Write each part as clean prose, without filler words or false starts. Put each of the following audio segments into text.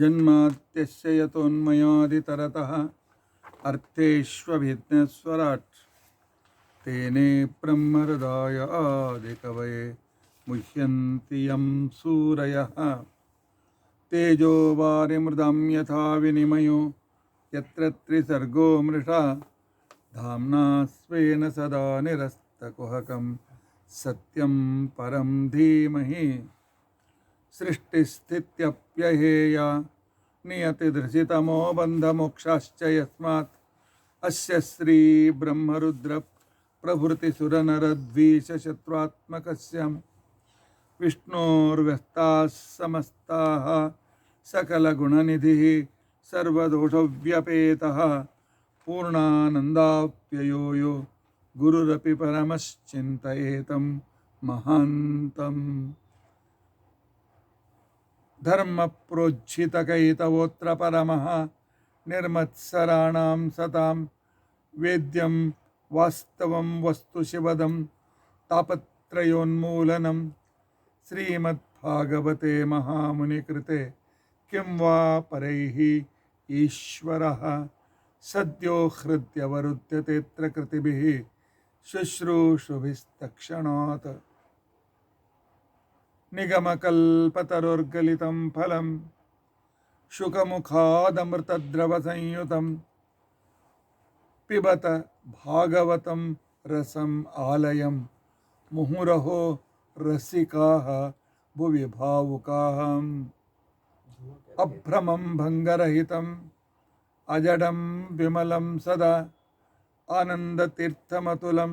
जन्माद्यस्य यतोन्मयादितरतः अर्थेष्वभिज्ञस्वराट् तेने ब्रह्महृदाय आदिकवये मुह्यन्ति यं सूरयः तेजो वारिमृदां यथा विनिमयो यत्र त्रिसर्गो मृषा धाम्ना स्वेन सदा निरस्तकुहकं सत्यं परं धीमहि सृष्टिस्थित्यप्यहेया नियतिदृशितमो बन्धमोक्षाश्च यस्मात् अस्य श्री ब्रह्मरुद्र प्रभृतिसुरनरद्वीषशत्रुत्मकस्य विष्णोर्व्यस्ताः समस्ताः सकलगुणनिधिः सर्वदोषव्यपेतः पूर्णानन्दाप्ययो यो गुरुरपि परमश्चिन्तयेतं महान्तम् धर्मप्रोज्झितकैतवोऽत्र परमः निर्मत्सराणां सतां वेद्यं वास्तवं वस्तु शिवदं तापत्रयोन्मूलनं श्रीमद्भागवते महामुनिकृते किं वा परैः ईश्वरः सद्यो हृद्यवरुध्यतेऽत्र कृतिभिः शुश्रूषुभिस्तक्षणात् निगमकल्पतरुर्गलितं फलं शुकमुखादमृतद्रवसंयुतं पिबत भागवतं रसम् आलयं मुहुरहो रसिकाः भुवि भावुकाः अभ्रमं भङ्गरहितं अजडं विमलं सदा आनन्दतीर्थमतुलं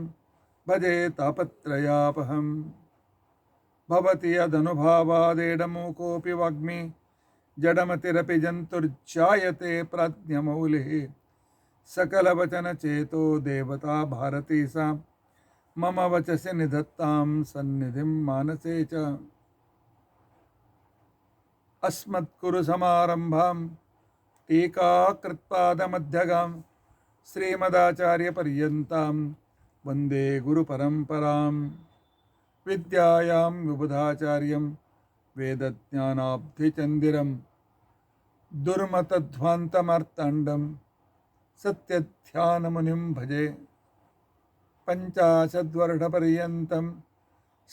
भजे तापत्रयापहम् भवति यदनुभावादेडमूकोऽपि वाग्मी जडमतिरपि जन्तुर्जायते प्राज्ञमौलिः सकलवचनचेतो देवता भारती सा मम वचसि निधत्तां सन्निधिं मानसे च अस्मत्कुरुसमारम्भां टीकाकृत्पादमध्यगां श्रीमदाचार्यपर्यन्तां वन्दे गुरुपरम्पराम् विद्यायां विबुधाचार्यं वेदज्ञानाब्धिचन्दिरं दुर्मतध्वान्तमार्ताण्डं सत्यध्यानमुनिं भजे पञ्चाशद्वर्षपर्यन्तं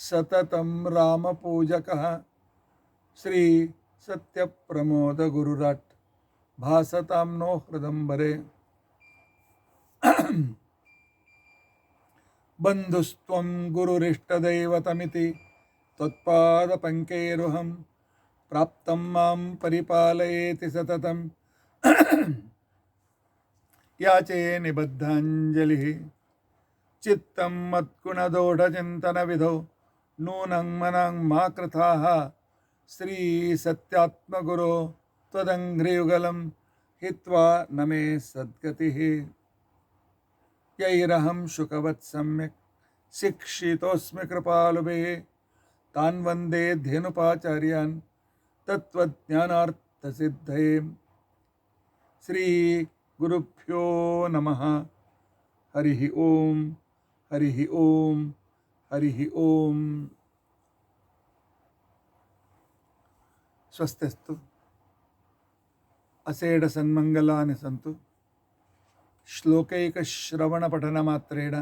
सततं रामपूजकः श्री सत्यप्रमोदगुरुराट् भासतां नो हृदम्बरे बन्धुस्त्वं गुरुरिष्टदैवतमिति त्वत्पादपङ्केरुहं प्राप्तं मां परिपालयेति सततं याचे निबद्धाञ्जलिः चित्तं मत्कुणदोषचिन्तनविधौ नूनं मनं मा कृथाः श्रीसत्यात्मगुरो त्वदङ्घ्रियुगलं हित्वा न मे सद्गतिः यैरहं शुकवत् सम्यक् शिक्षितोऽस्मि कृपालुभिः तान् वन्दे धेनुपाचार्यान् तत्त्वज्ञानार्थसिद्धये श्रीगुरुभ्यो नमः हरिः ओं हरिः ओं हरिः ओं स्वस्तिस्तु असेड सन्मङ्गलानि सन्तु श्लोकैकश्रवणपठनमात्रेण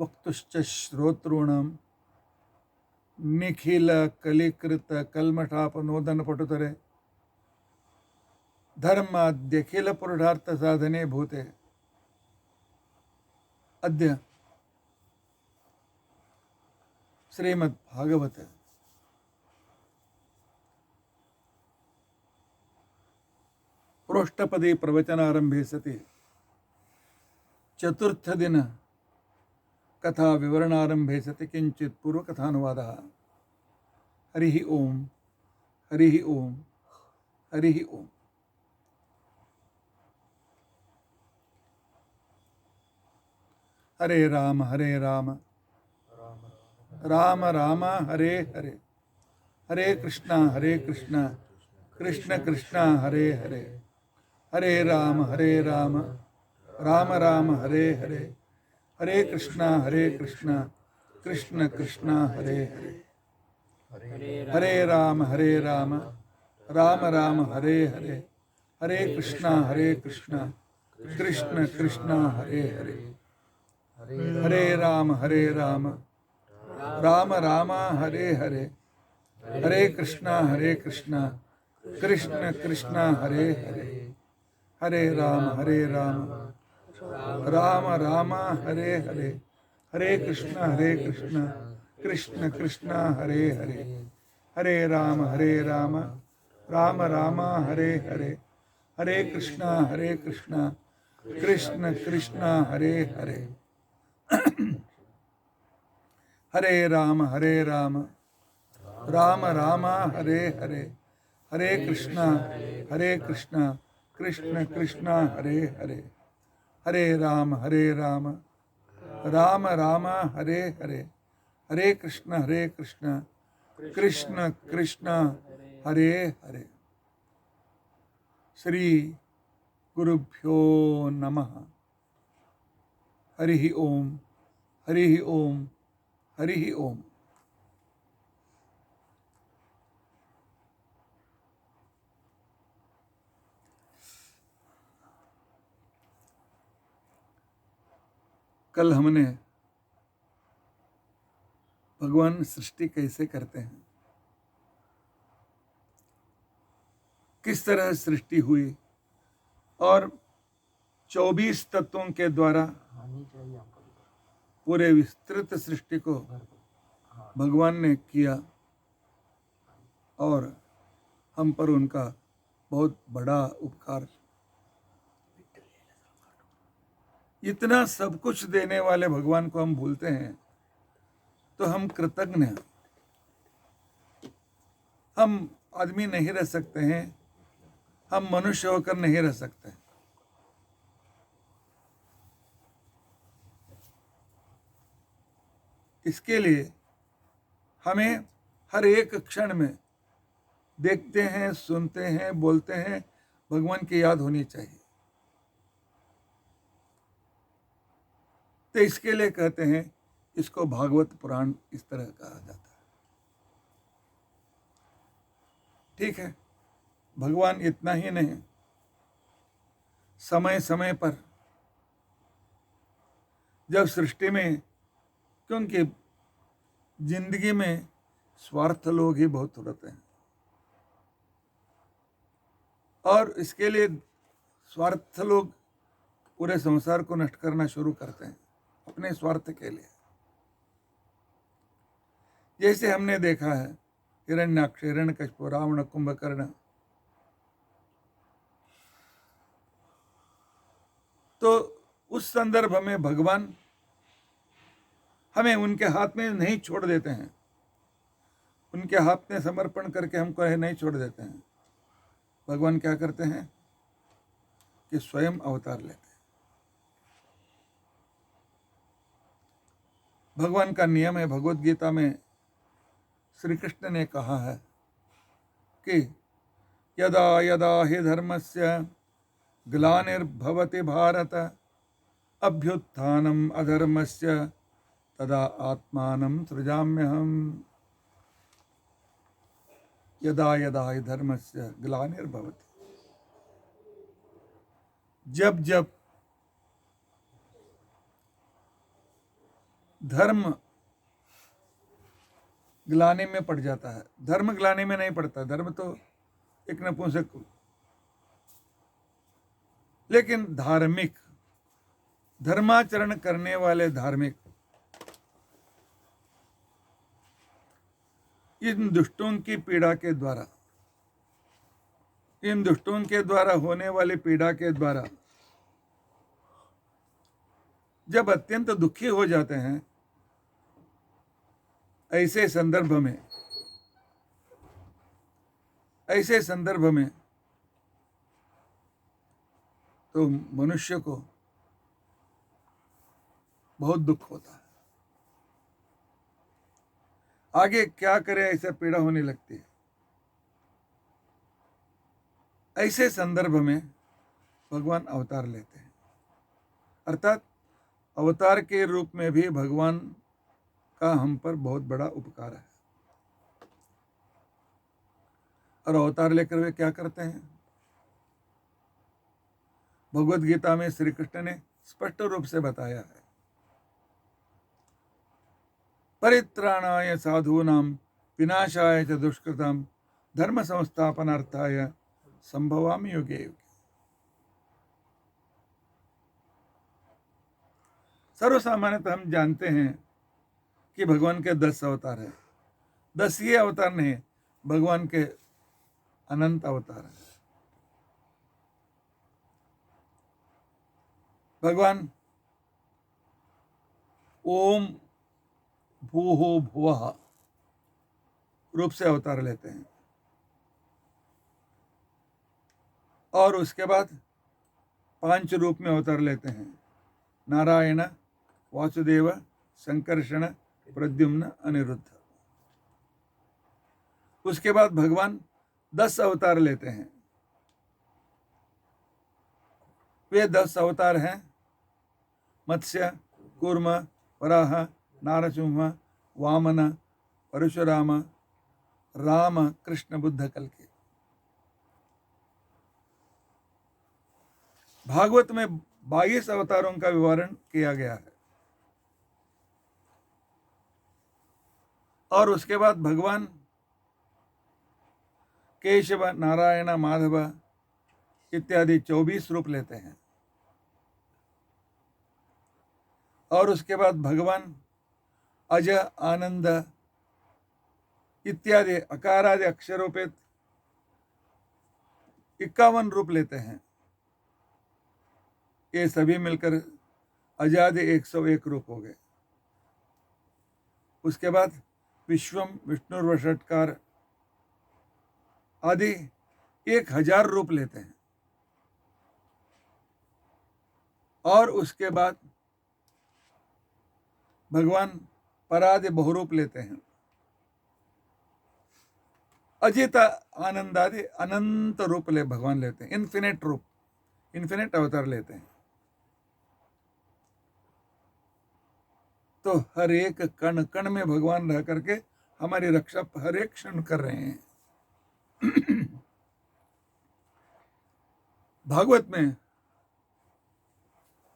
वक्तुश्च श्रोतॄणां निखिलकलिकृतकल्मषापनोदनपटुतरे धर्माद्यखिलपुरुषार्थसाधने भूते अद्य श्रीमद्भागवते प्रोष्ठपदी प्रवचनारंभे सति चतुर्थ दिन कथा विवरणारंभे सति किंचित पूर्व कथानुवादः। हरिः ओम हरिः ओम हरिः ओम। हरे राम राम राम हरे हरे, हरे कृष्णा कृष्ण कृष्ण हरे हरे, हरे राम राम राम हरे हरे, हरे कृष्णा कृष्ण कृष्ण हरे हरे, हरे राम राम राम हरे हरे, हरे कृष्णा कृष्ण कृष्ण हरे हरे, हरे राम राम राम हरे हरे, हरे कृष्णा कृष्ण कृष्ण हरे हरे, हरे राम राम राम हरे हरे, हरे कृष्ण कृष्ण कृष्ण हरे हरे, हरे राम राम राम हरे हरे, हरे कृष्ण कृष्ण कृष्ण हरे हरे, हरे राम राम राम हरे हरे, हरे कृष्ण कृष्ण कृष्ण हरे हरे, हरे राम राम राम हरे हरे, हरे कृष्ण कृष्ण कृष्ण हरे हरे। श्री गुरुभ्यो नमः। हरि ओम, हरि ओम, हरि ओम। कल हमने भगवान सृष्टि कैसे करते हैं, किस तरह सृष्टि हुई, और 24 तत्वों के द्वारा पूरे विस्तृत सृष्टि को भगवान ने किया, और हम पर उनका बहुत बड़ा उपकार। इतना सब कुछ देने वाले भगवान को हम भूलते हैं तो हम कृतज्ञ हैं। हम आदमी नहीं रह सकते हैं, हम मनुष्य होकर नहीं रह सकते। इसके लिए हमें हर एक क्षण में देखते हैं, सुनते हैं, बोलते हैं, भगवान की याद होनी चाहिए। तो इसके लिए कहते हैं, इसको भागवत पुराण इस तरह कहा जाता है। ठीक है, भगवान इतना ही नहीं, समय समय पर जब सृष्टि में, क्योंकि जिंदगी में स्वार्थ लोग ही बहुत होते हैं, और इसके लिए स्वार्थ लोग पूरे संसार को नष्ट करना शुरू करते हैं अपने स्वार्थ के लिए। जैसे हमने देखा है हिरण्याक्ष, हिरण्यकशिपु, रावण, कुंभकर्ण, तो उस संदर्भ में भगवान हमें उनके हाथ में नहीं छोड़ देते हैं, उनके हाथ में समर्पण करके हमको नहीं छोड़ देते हैं। भगवान क्या करते हैं कि स्वयं अवतार लेते हैं। भगवान का नियम है, भगवत गीता में श्री कृष्ण ने कहा है कि यदा यदा हि धर्मस्य ग्लानिर्भवति भारत अभ्युत्थानम् अधर्मस्य तदा आत्मानं सृजाम्यहम्। यदा यदा हि धर्मस्य ग्लानिर्भवति, जब जब धर्म ग्लानि में पड़ जाता है, धर्म ग्लानि में नहीं पड़ता, धर्म तो एक नपुंसक, लेकिन धार्मिक, धर्माचरण करने वाले धार्मिक इन दुष्टों की पीड़ा के द्वारा, इन दुष्टों के द्वारा होने वाली पीड़ा के द्वारा जब अत्यंत दुखी हो जाते हैं, ऐसे संदर्भ में तो मनुष्य को बहुत दुख होता है। आगे क्या करे, ऐसा पीड़ा होने लगती है। ऐसे संदर्भ में भगवान अवतार लेते हैं, अर्थात अवतार के रूप में भी भगवान का हम पर बहुत बड़ा उपकार है। और अवतार लेकर वे क्या करते हैं? भगवत गीता में श्री कृष्ण ने स्पष्ट रूप से बताया है, परित्राणाय साधूनां विनाशाय च दुष्कृतां धर्म संस्थापनार्थाय संभवामि युगे युगे। सर्वसामान्यतः हम जानते हैं कि भगवान के 10 अवतार हैं। 10 ये अवतार नहीं, भगवान के अनंत अवतार हैं। भगवान ओम भूः भुवः रूप से अवतार लेते हैं और उसके बाद 5 रूप में अवतार लेते हैं, नारायण, वासुदेव, संकर्षण, प्रद्युम्न, अनिरुद्ध। उसके बाद भगवान 10 अवतार लेते हैं। वे 10 अवतार हैं मत्स्य, कूर्म, वराह, नारसिंह, वामन, परशुराम, राम, कृष्ण, बुद्ध, कल के। भागवत में 22 अवतारों का विवरण किया गया है और उसके बाद भगवान केशव, नारायण, माधव इत्यादि 24 रूप लेते हैं और उसके बाद भगवान अज, आनंद इत्यादि अकारादि अक्षरों पे 51 रूप लेते हैं। ये सभी मिलकर अजादि 101 रूप हो गए। उसके बाद विश्वम, विष्णुर्वषट्कार आदि 1000 रूप लेते हैं और उसके बाद भगवान परादि बहुरूप लेते हैं। अजित, आनंद आदि अनंत रूप ले भगवान लेते हैं, इन्फिनिट रूप, इन्फिनिट अवतार लेते हैं। तो हर एक कण कण में भगवान रह करके हमारी रक्षा हर एक क्षण कर रहे हैं। भागवत में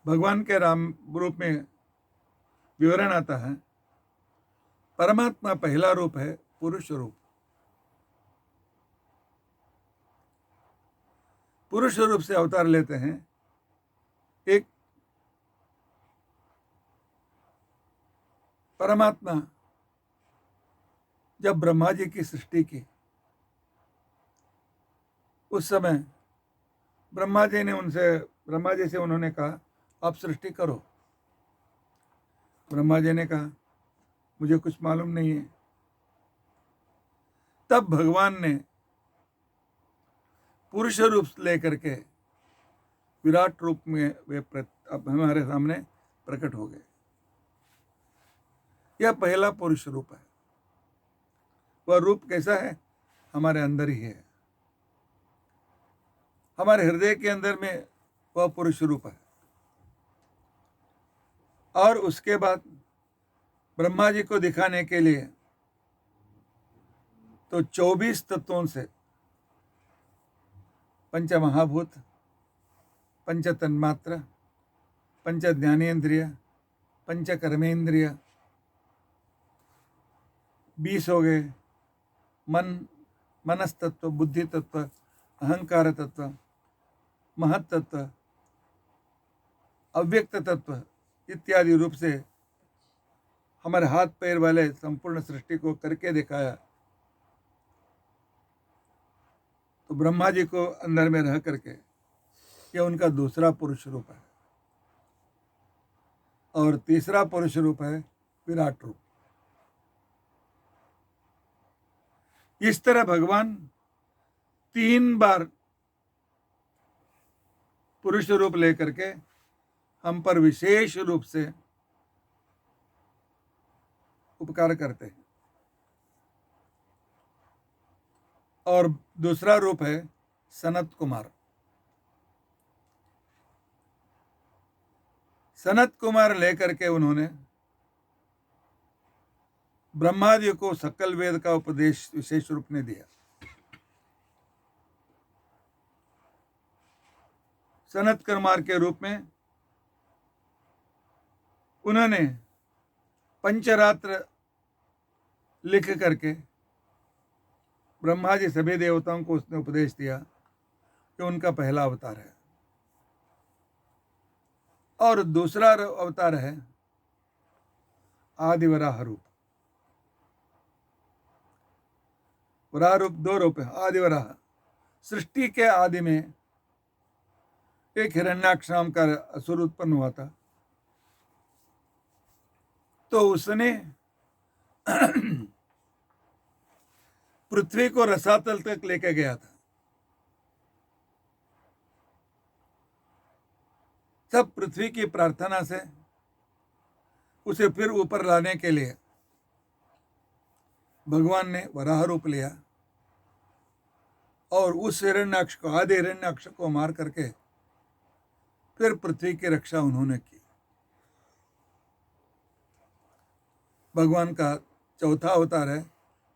भगवान के राम रूप में विवरण आता है, परमात्मा पहला रूप है पुरुष रूप। पुरुष रूप से अवतार लेते हैं। एक परमात्मा जब ब्रह्मा जी की सृष्टि की, उस समय ब्रह्मा जी से उन्होंने कहा, आप सृष्टि करो। ब्रह्मा जी ने कहा, मुझे कुछ मालूम नहीं है। तब भगवान ने पुरुष रूप लेकर के विराट रूप में वे अब हमारे सामने प्रकट हो गए। यह पहला पुरुष रूप है। वह रूप कैसा है? हमारे अंदर ही है, हमारे हृदय के अंदर में वह पुरुष रूप है। और उसके बाद ब्रह्मा जी को दिखाने के लिए तो 24 तत्वों से पंच महाभूत, पंच तन्मात्र, पंच ज्ञानेन्द्रिय, पंच कर्मेंद्रिय 20 हो गए। मन, मनस तत्व, बुद्धि तत्व, अहंकार तत्व, महत तत्व, अव्यक्त तत्व इत्यादि रूप से हमारे हाथ पैर वाले संपूर्ण सृष्टि को करके दिखाया। तो ब्रह्मा जी को अंदर में रह करके यह उनका दूसरा पुरुष रूप है। और तीसरा पुरुष रूप है विराट रूप। इस तरह भगवान 3 बार पुरुष रूप लेकर के हम पर विशेष रूप से उपकार करते हैं। और दूसरा रूप है सनत कुमार। सनत कुमार लेकर के उन्होंने ब्रह्मा जी को सकल वेद का उपदेश विशेष रूप में दिया। सनत कुमार के रूप में उन्होंने पंचरात्र लिख करके ब्रह्मा जी सभी देवताओं को उसने उपदेश दिया कि उनका पहला अवतार है। और दूसरा अवतार है आदिवराह रूप। वराह रूप दो रूप है। आदिवराह सृष्टि के आदि में एक हिरण्याक्ष नाम का असुर उत्पन्न हुआ था, तो उसने पृथ्वी को रसातल तक लेके गया था। सब पृथ्वी की प्रार्थना से उसे फिर ऊपर लाने के लिए भगवान ने वराह रूप लिया और उस हिरण्याक्ष को, आदि हिरण्याक्ष को मार करके फिर पृथ्वी की रक्षा उन्होंने की। भगवान का चौथा अवतार है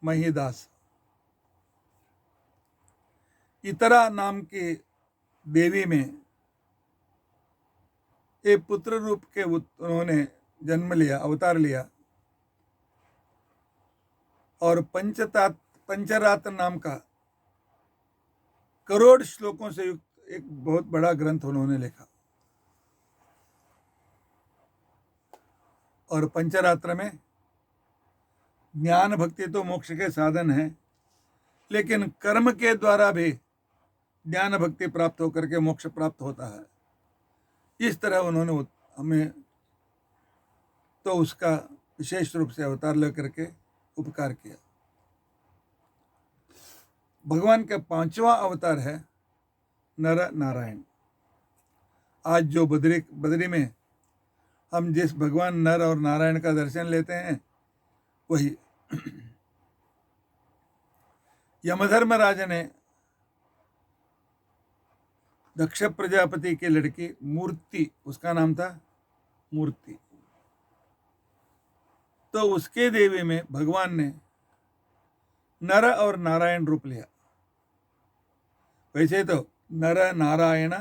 महिदास। इतरा नाम की देवी में एक पुत्र रूप के उन्होंने जन्म लिया, अवतार लिया, और पंचरात्र नाम का करोड़ श्लोकों से युक्त एक बहुत बड़ा ग्रंथ उन्होंने लिखा। और पंचरात्र में ज्ञान भक्ति तो मोक्ष के साधन है, लेकिन कर्म के द्वारा भी ज्ञान भक्ति प्राप्त होकर के मोक्ष प्राप्त होता है। इस तरह उन्होंने हमें तो उसका विशेष रूप से अवतार लेकर के उपकार किया। भगवान का पांचवा अवतार है नर नारायण। आज जो बद्री में हम जिस भगवान नर और नारायण का दर्शन लेते हैं वही यमधर्मराज ने दक्ष प्रजापति की लड़की मूर्ति, उसका नाम था मूर्ति, तो उसके देवी में भगवान ने नर और नारायण रूप लिया। वैसे तो नर नारायण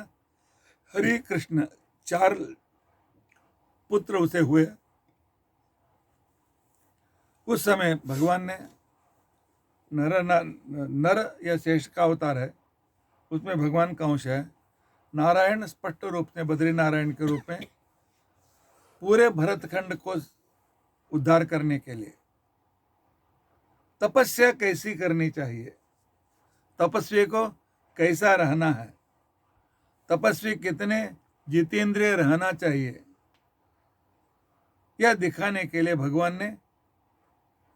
हरि कृष्ण चार पुत्र उसे हुए। उस समय भगवान ने नर या शेष का अवतार है, उसमें भगवान का अंश है। नारायण स्पष्ट रूप से बद्री नारायण के रूप में पूरे भरतखंड को उद्धार करने के लिए तपस्या कैसी करनी चाहिए, तपस्वी को कैसा रहना है, तपस्वी कितने जितेंद्रिय रहना चाहिए, यह दिखाने के लिए भगवान ने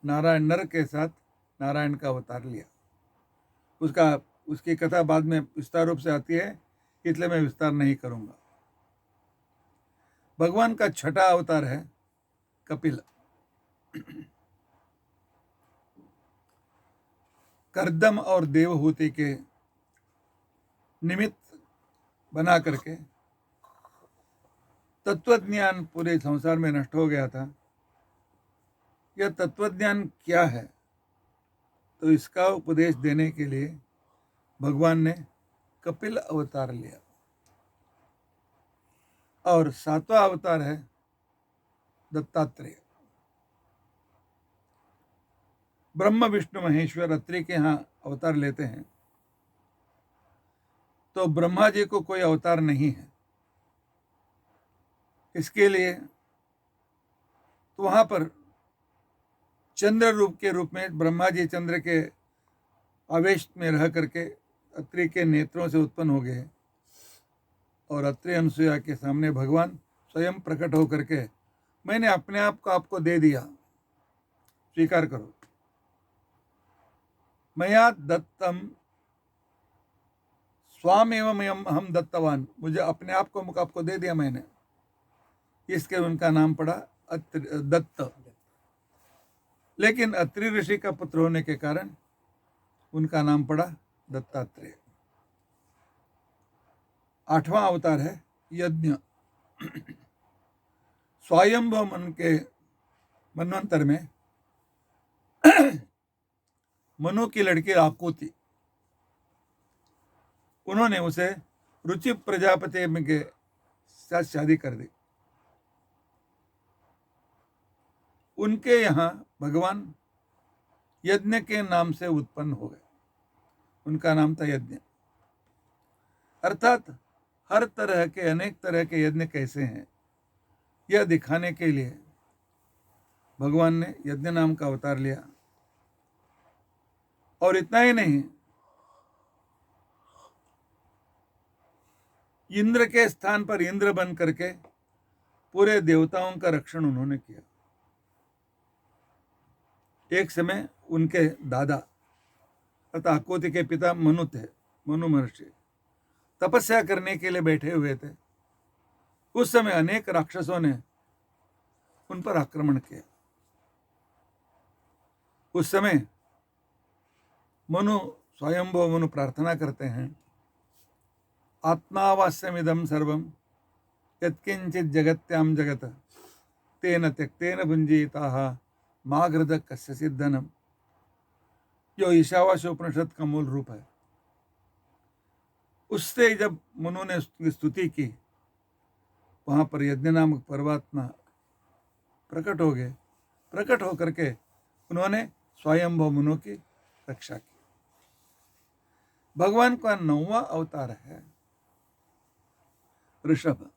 नारायण नर के साथ नारायण का अवतार लिया। उसकी कथा बाद में विस्तार रूप से आती है, इसलिए मैं विस्तार नहीं करूंगा। भगवान का छठा अवतार है कपिल। कर्दम और देवहूति के निमित्त बना करके तत्वज्ञान पूरे संसार में नष्ट हो गया था। यह तत्वज्ञान क्या है, तो इसका उपदेश देने के लिए भगवान ने कपिल अवतार लिया। और सातवां अवतार है दत्तात्रेय। ब्रह्म विष्णु महेश्वर अत्रि के यहाँ अवतार लेते हैं, तो ब्रह्मा जी को कोई अवतार नहीं है। इसके लिए तो वहां पर चंद्र रूप के रूप में ब्रह्मा जी चंद्र के आवेश में रह करके अत्रि के नेत्रों से उत्पन्न हो गए, और अत्रि अनुसुईया के सामने भगवान स्वयं प्रकट होकर के मैंने अपने आप को आपको दे दिया, स्वीकार करो। मया दत्तम स्वामेव हम दत्तवान, मुझे अपने आप को आपको दे दिया मैंने। इसके उनका नाम पड़ा दत्त। लेकिन अत्रि ऋषि का पुत्र होने के कारण उनका नाम पड़ा दत्तात्रेय। आठवां अवतार है यज्ञ। स्वयंभव मन के मनवंतर में मनु की लड़की आकुति, उन्होंने उसे रुचि प्रजापति के साथ शादी कर दी। उनके यहाँ भगवान यज्ञ के नाम से उत्पन्न हो गए। उनका नाम था यज्ञ, अर्थात हर तरह के अनेक तरह के यज्ञ कैसे हैं यह दिखाने के लिए भगवान ने यज्ञ नाम का अवतार लिया। और इतना ही नहीं, इंद्र के स्थान पर इंद्र बन करके पूरे देवताओं का रक्षण उन्होंने किया। एक समय उनके दादा अर्थात अकोति के पिता मनु थे। मनु महर्षि तपस्या करने के लिए बैठे हुए थे। उस समय अनेक राक्षसों ने उन पर आक्रमण किया। उस समय मनु स्वयंभव मनु प्रार्थना करते हैं, आत्मावास्यमिदं सर्वं यत्किंचित् जगत्यां जगत तेन त्यक्तेन भुंजीताः मा घृतः कस्यचित् धनम्। जो ईशावास्य उपनिषद का मूल रूप है। उससे जब मनु ने उसकी स्तुति की, वहां पर यज्ञ नामक परमात्मा प्रकट हो गए। प्रकट होकर के उन्होंने स्वयंभव मनु की रक्षा की। भगवान का 9वां अवतार है ऋषभ।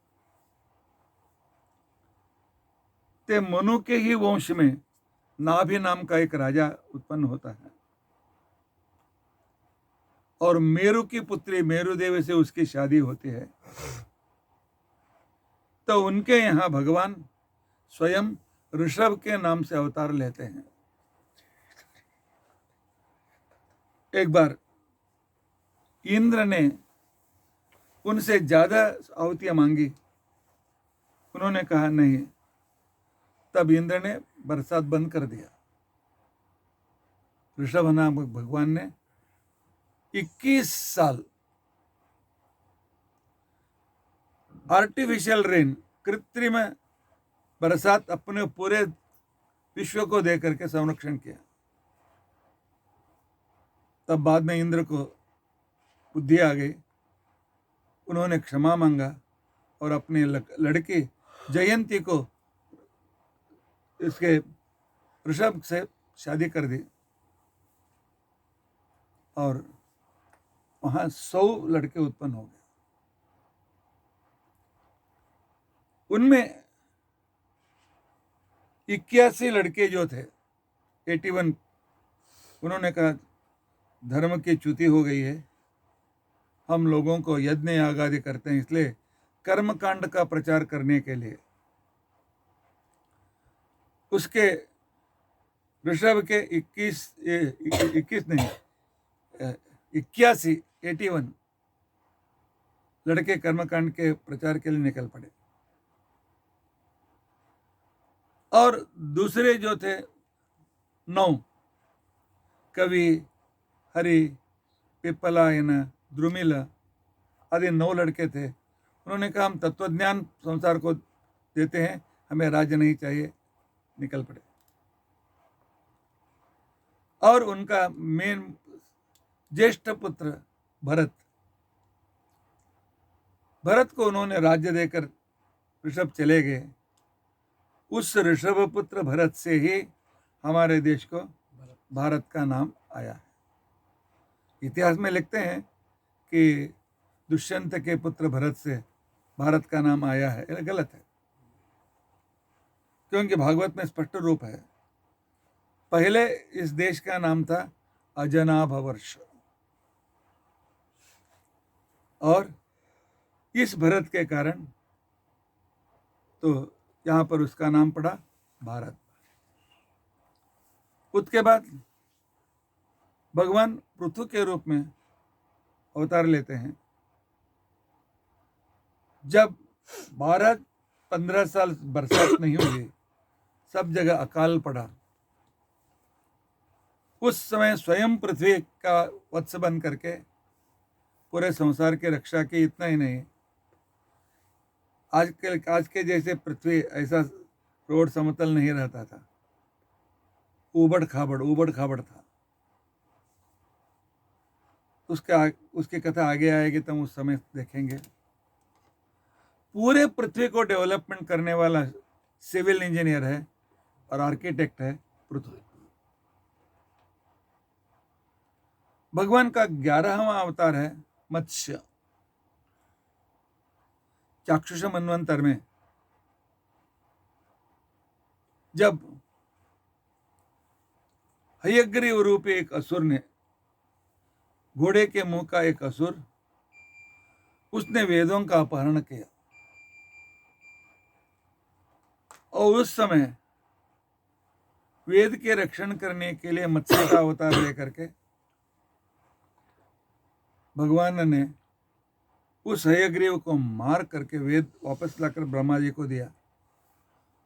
ते मनु के ही वंश में नाभि नाम का एक राजा उत्पन्न होता है और मेरु की पुत्री मेरु देवी से उसकी शादी होती है। तो उनके यहाँ भगवान स्वयं ऋषभ के नाम से अवतार लेते हैं। एक बार इंद्र ने उनसे ज्यादा आहुतियां मांगी, उन्होंने कहा नहीं। तब इंद्र ने बरसात बंद कर दिया। ऋषभ नामक भगवान ने 21 साल आर्टिफिशियल रेन, कृत्रिम बरसात अपने पूरे विश्व को दे करके संरक्षण किया। तब बाद में इंद्र को बुद्धि आ गई। उन्होंने क्षमा मांगा और अपनी लड़की जयंती को इसके ऋषभ से शादी कर दी और वहां 100 लड़के उत्पन्न हो गए। उनमें 81 लड़के जो थे, 81, उन्होंने कहा धर्म की च्युति हो गई है, हम लोगों को यज्ञ याग आदि करते हैं, इसलिए कर्मकांड का प्रचार करने के लिए उसके ऋषभ के 21 नहीं 81 81 लड़के कर्मकांड के प्रचार के लिए निकल पड़े। और दूसरे जो थे 9 कवि, हरि, पिप्पलायन, द्रुमिल आदि 9 लड़के थे। उन्होंने कहा हम तत्वज्ञान संसार को देते हैं, हमें राज्य नहीं चाहिए, निकल पड़े। और उनका मेन ज्येष्ठ पुत्र भरत को उन्होंने राज्य देकर ऋषभ चले गए। उस ऋषभ पुत्र भरत से ही हमारे देश को भारत का नाम आया है। इतिहास में लिखते हैं कि दुष्यंत के पुत्र भरत से भारत का नाम आया है, यह गलत है, क्योंकि भागवत में स्पष्ट रूप है। पहले इस देश का नाम था अजनाभवर्ष और इस भरत के कारण तो यहाँ पर उसका नाम पड़ा भारत। उसके बाद भगवान पृथु के रूप में अवतार लेते हैं। जब 12-15 साल बरसात नहीं हुई, सब जगह अकाल पड़ा, उस समय स्वयं पृथ्वी का वत्स बन करके पूरे संसार की रक्षा की। इतना ही नहीं, आज के जैसे पृथ्वी ऐसा रोड समतल नहीं रहता था, ऊबड़ खाबड़ था। उसकी कथा आगे आएगी तो हम उस समय देखेंगे। पूरे पृथ्वी को डेवलपमेंट करने वाला सिविल इंजीनियर है और आर्किटेक्ट है पृथ्वी। भगवान का 11वां अवतार है मत्स्य। चाक्षुष मनवंतर में जब हयग्रीव रूपी एक असुर ने, घोड़े के मुंह का एक असुर, उसने वेदों का अपहरण किया और उस समय वेद के रक्षण करने के लिए मत्स्य का अवतार लेकर के भगवान ने उस हयग्रीव को मार करके वेद वापस लाकर ब्रह्मा जी को दिया।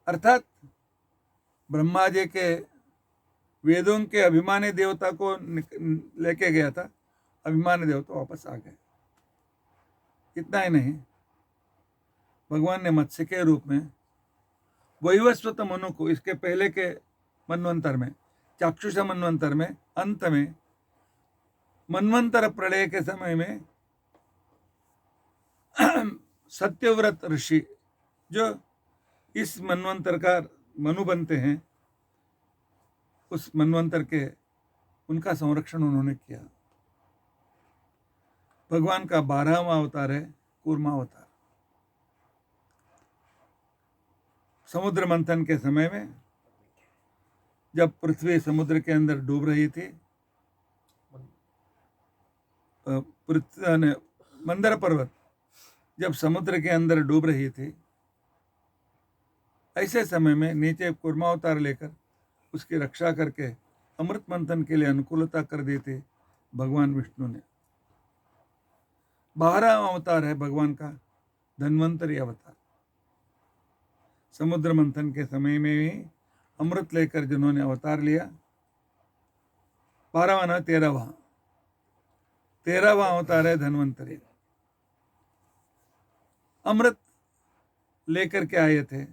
अर्थात ब्रह्मा जी के वेदों के अभिमानी देवता को लेके गया था, अभिमानी देवता वापस आ गए। इतना ही नहीं, भगवान ने मत्स्य के रूप में वैवस्वत मनु को, इसके पहले के मनवंतर में, चाक्षुष मनवंतर में, अंत में मनवंतर प्रलय के समय में सत्यव्रत ऋषि जो इस मनवंतर का मनु बनते हैं, उस मनवंतर के उनका संरक्षण उन्होंने किया। भगवान का 12वां अवतार है कूर्मा अवतार। समुद्र मंथन के समय में जब पृथ्वी समुद्र के अंदर डूब रही थी, मंदर पर्वत जब समुद्र के अंदर डूब रही थी, ऐसे समय में नीचे कूर्मा अवतार लेकर उसकी रक्षा करके अमृत मंथन के लिए अनुकूलता कर दी थी भगवान विष्णु ने। 12वां अवतार है भगवान का धन्वंतरी अवतार। समुद्र मंथन के समय में ही अमृत लेकर जिन्होंने अवतार लिया, 12वां ना 13वां अवतार है धन्वंतरी। अमृत लेकर के आए थे।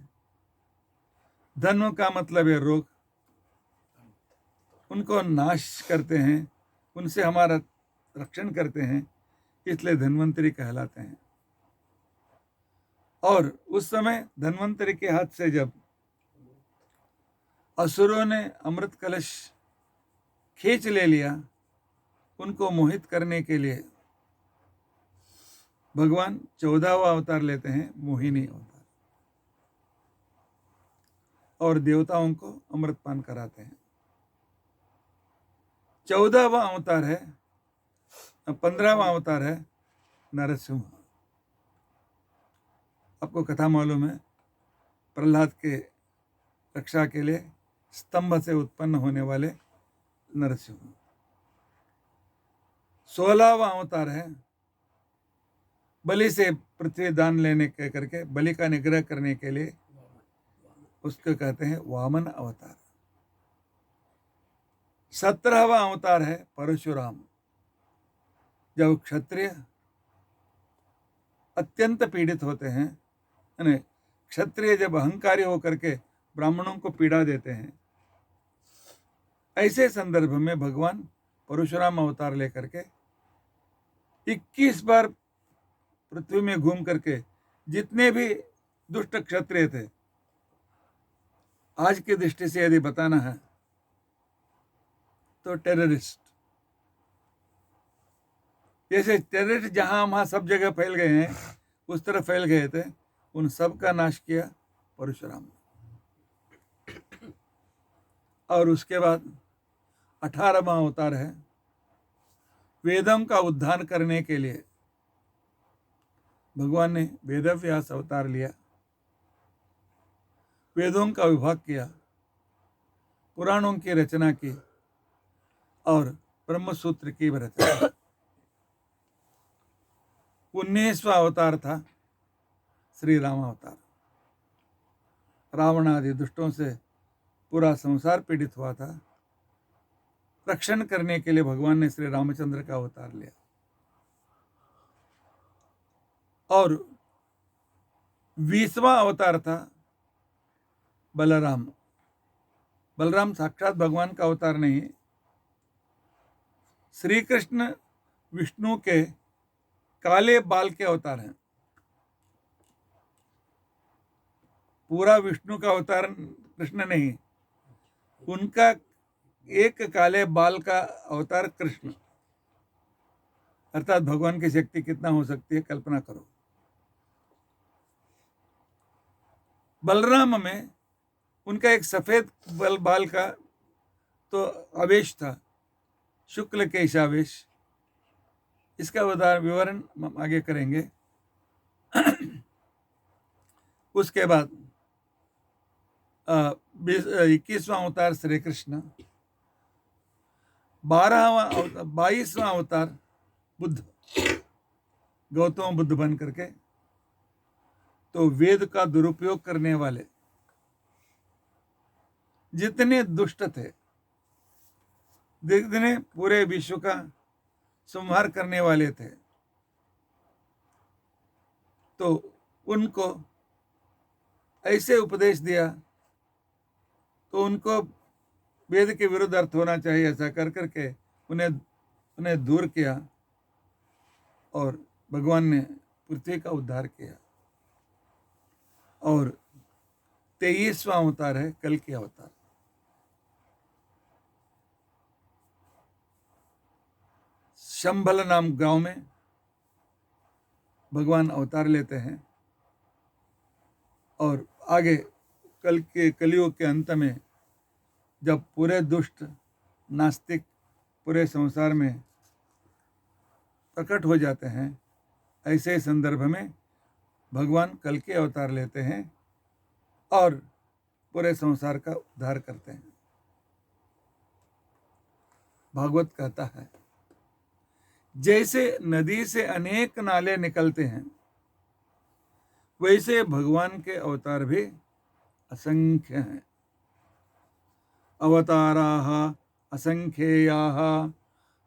धन्व का मतलब है रोग, उनको नाश करते हैं, उनसे हमारा रक्षण करते हैं, इसलिए धन्वंतरी कहलाते हैं। और उस समय धन्वंतरी के हाथ से जब असुरों ने अमृत कलश खींच ले लिया, उनको मोहित करने के लिए भगवान 14वां अवतार लेते हैं, मोहिनी अवतार, और देवताओं को अमृतपान कराते हैं। 14वां अवतार है, 15वां अवतार है नरसिंह। आपको कथा मालूम है, प्रहलाद के रक्षा के लिए स्तंभ से उत्पन्न होने वाले नरसिंह। 16वां अवतार है बलि से पृथ्वी दान लेने के करके बलि का निग्रह करने के लिए, उसको कहते हैं वामन अवतार। 17वां अवतार है परशुराम। जब क्षत्रिय अत्यंत पीड़ित होते हैं, यानी क्षत्रिय जब अहंकारी होकर के ब्राह्मणों को पीड़ा देते हैं, ऐसे संदर्भ में भगवान परशुराम अवतार लेकर के 21 बार पृथ्वी में घूम करके जितने भी दुष्ट क्षत्रिय थे, आज की दृष्टि से यदि बताना है तो टेररिस्ट, जैसे टेररिस्ट जहां वहां सब जगह फैल गए हैं, उस तरह फैल गए थे, उन सब का नाश किया परशुराम। और उसके बाद 18वां अवतार है वेदों का उद्धार करने के लिए भगवान ने वेदव्यास अवतार लिया, वेदों का विभाग किया, पुराणों की रचना की और ब्रह्मसूत्र की रचना। 19वां अवतार था श्री राम अवतार। रावण आदि दुष्टों से पूरा संसार पीड़ित हुआ था, रक्षण करने के लिए भगवान ने श्री रामचंद्र का अवतार लिया। और 20वां अवतार था बलराम। बलराम साक्षात भगवान का अवतार नहीं, श्री कृष्ण विष्णु के काले बाल के अवतार हैं। पूरा विष्णु का अवतार कृष्ण नहीं, उनका एक काले बाल का अवतार कृष्ण। अर्थात भगवान की शक्ति कितना हो सकती है, कल्पना करो। बलराम में उनका एक सफेद बाल का तो आवेश था, शुक्ल केशावेश। इसका विवरण हम आगे करेंगे। उसके बाद 21वां अवतार श्री कृष्ण, 22वां अवतार बुद्ध, गौतम बुद्ध बन करके। तो वेद का दुरुपयोग करने वाले जितने दुष्ट थे, जितने पूरे विश्व का संहार करने वाले थे, तो उनको ऐसे उपदेश दिया, तो उनको वेद के विरुद्ध अर्थ होना चाहिए, ऐसा कर करके उन्हें दूर किया और भगवान ने पृथ्वी का उद्धार किया। और 23वां अवतार है कल की अवतार। शंभल नाम गांव में भगवान अवतार लेते हैं और आगे कलयुग के अंत में जब पूरे दुष्ट नास्तिक पूरे संसार में प्रकट हो जाते हैं, ऐसे संदर्भ में भगवान कल के अवतार लेते हैं और पूरे संसार का उद्धार करते हैं। भागवत कहता है, जैसे नदी से अनेक नाले निकलते हैं, वैसे भगवान के अवतार भी असंख्य हैं। अवताराः असंख्येयाः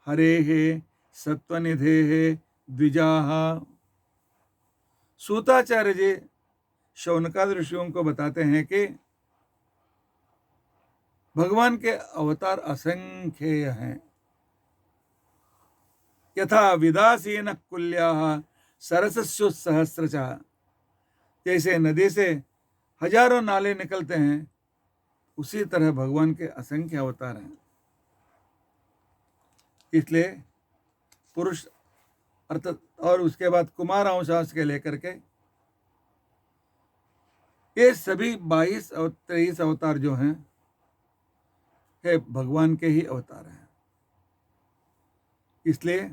हरेः सत्वनिधेः द्विजाः। सूताचार्य जी शौनकादि ऋषियों को बताते हैं कि भगवान के अवतार असंख्य हैं। यथा विदासीन कुल्याः सरसस्युत्सहस्रशः, जैसे नदी से हजारों नाले निकलते हैं, उसी तरह भगवान के असंख्य अवतार हैं। इसलिए पुरुष अर्थ और उसके बाद कुमार अंश के लेकर के ये सभी 22 और 23 अवतार जो हैं, है भगवान के ही अवतार हैं। इसलिए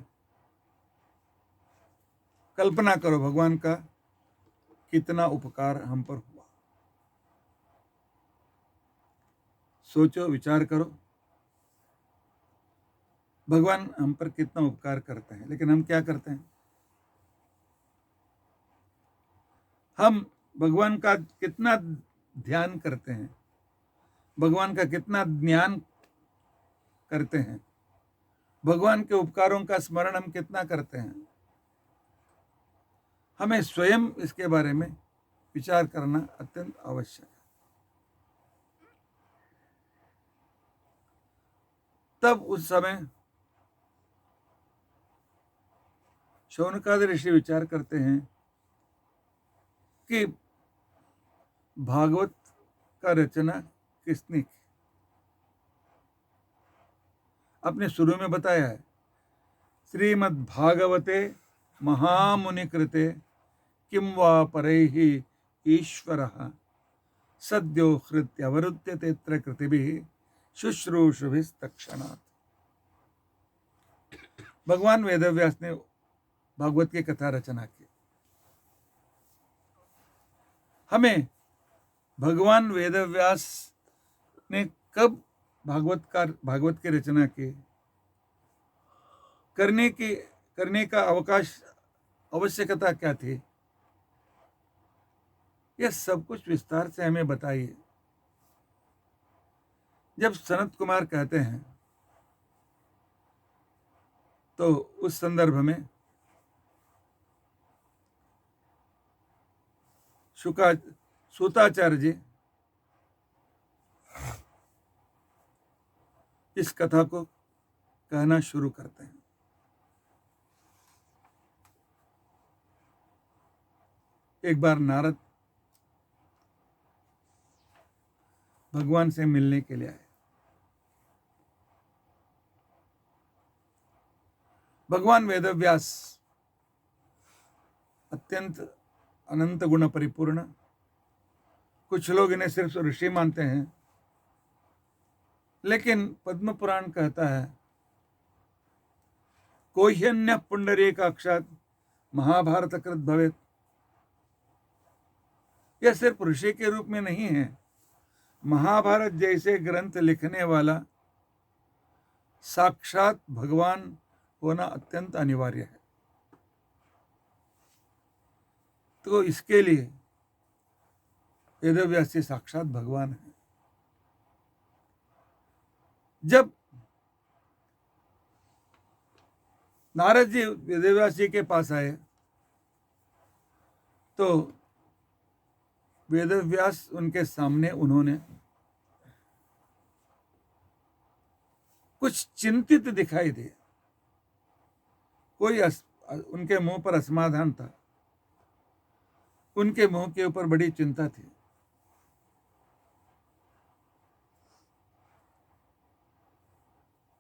कल्पना करो भगवान का कितना उपकार हम पर हुआ। सोचो, विचार करो, भगवान हम पर कितना उपकार करते हैं। लेकिन हम क्या करते हैं? हम भगवान का कितना ध्यान करते हैं, भगवान का कितना ज्ञान करते हैं, भगवान के उपकारों का स्मरण हम कितना करते हैं। हमें स्वयं इसके बारे में विचार करना अत्यंत आवश्यक है। तब उस समय शौनकादि ऋषि विचार करते हैं कि भागवत का रचना किसने की। आपने शुरू में बताया है, श्रीमद् भागवते महामुनि कृते किं वा परैहि ईश्वरः सद्यो हृत्यवरुध्यते त्र कृतिभिः शुश्रूषुभिस्तक्षणात्। भगवान वेदव्यास ने भागवत की कथा रचना की। हमें भगवान वेदव्यास ने कब भागवत की रचना की, करने का अवकाश आवश्यकता क्या थी, यह सब कुछ विस्तार से हमें बताइए। जब सनत कुमार कहते हैं तो उस संदर्भ में सूताचार्य जी इस कथा को कहना शुरू करते हैं। एक बार नारद भगवान से मिलने के लिए आए। भगवान वेदव्यास अत्यंत अनंत गुण परिपूर्ण, कुछ लोग इन्हें सिर्फ ऋषि मानते हैं, लेकिन पद्म पुराण कहता है कोह्यन्य पुंडरीकाक्षात् महाभारत कृत भवेत्। यह सिर्फ ऋषि के रूप में नहीं है, महाभारत जैसे ग्रंथ लिखने वाला साक्षात भगवान होना अत्यंत अनिवार्य है। तो इसके लिए वेदव्यास जी साक्षात भगवान है। जब नारद जी वेदव्यास जी के पास आए तो वेदव्यास उनके सामने उन्होंने कुछ चिंतित दिखाई दिए। कोई उनके मुंह पर असमाधान था, उनके मुंह के ऊपर बड़ी चिंता थी।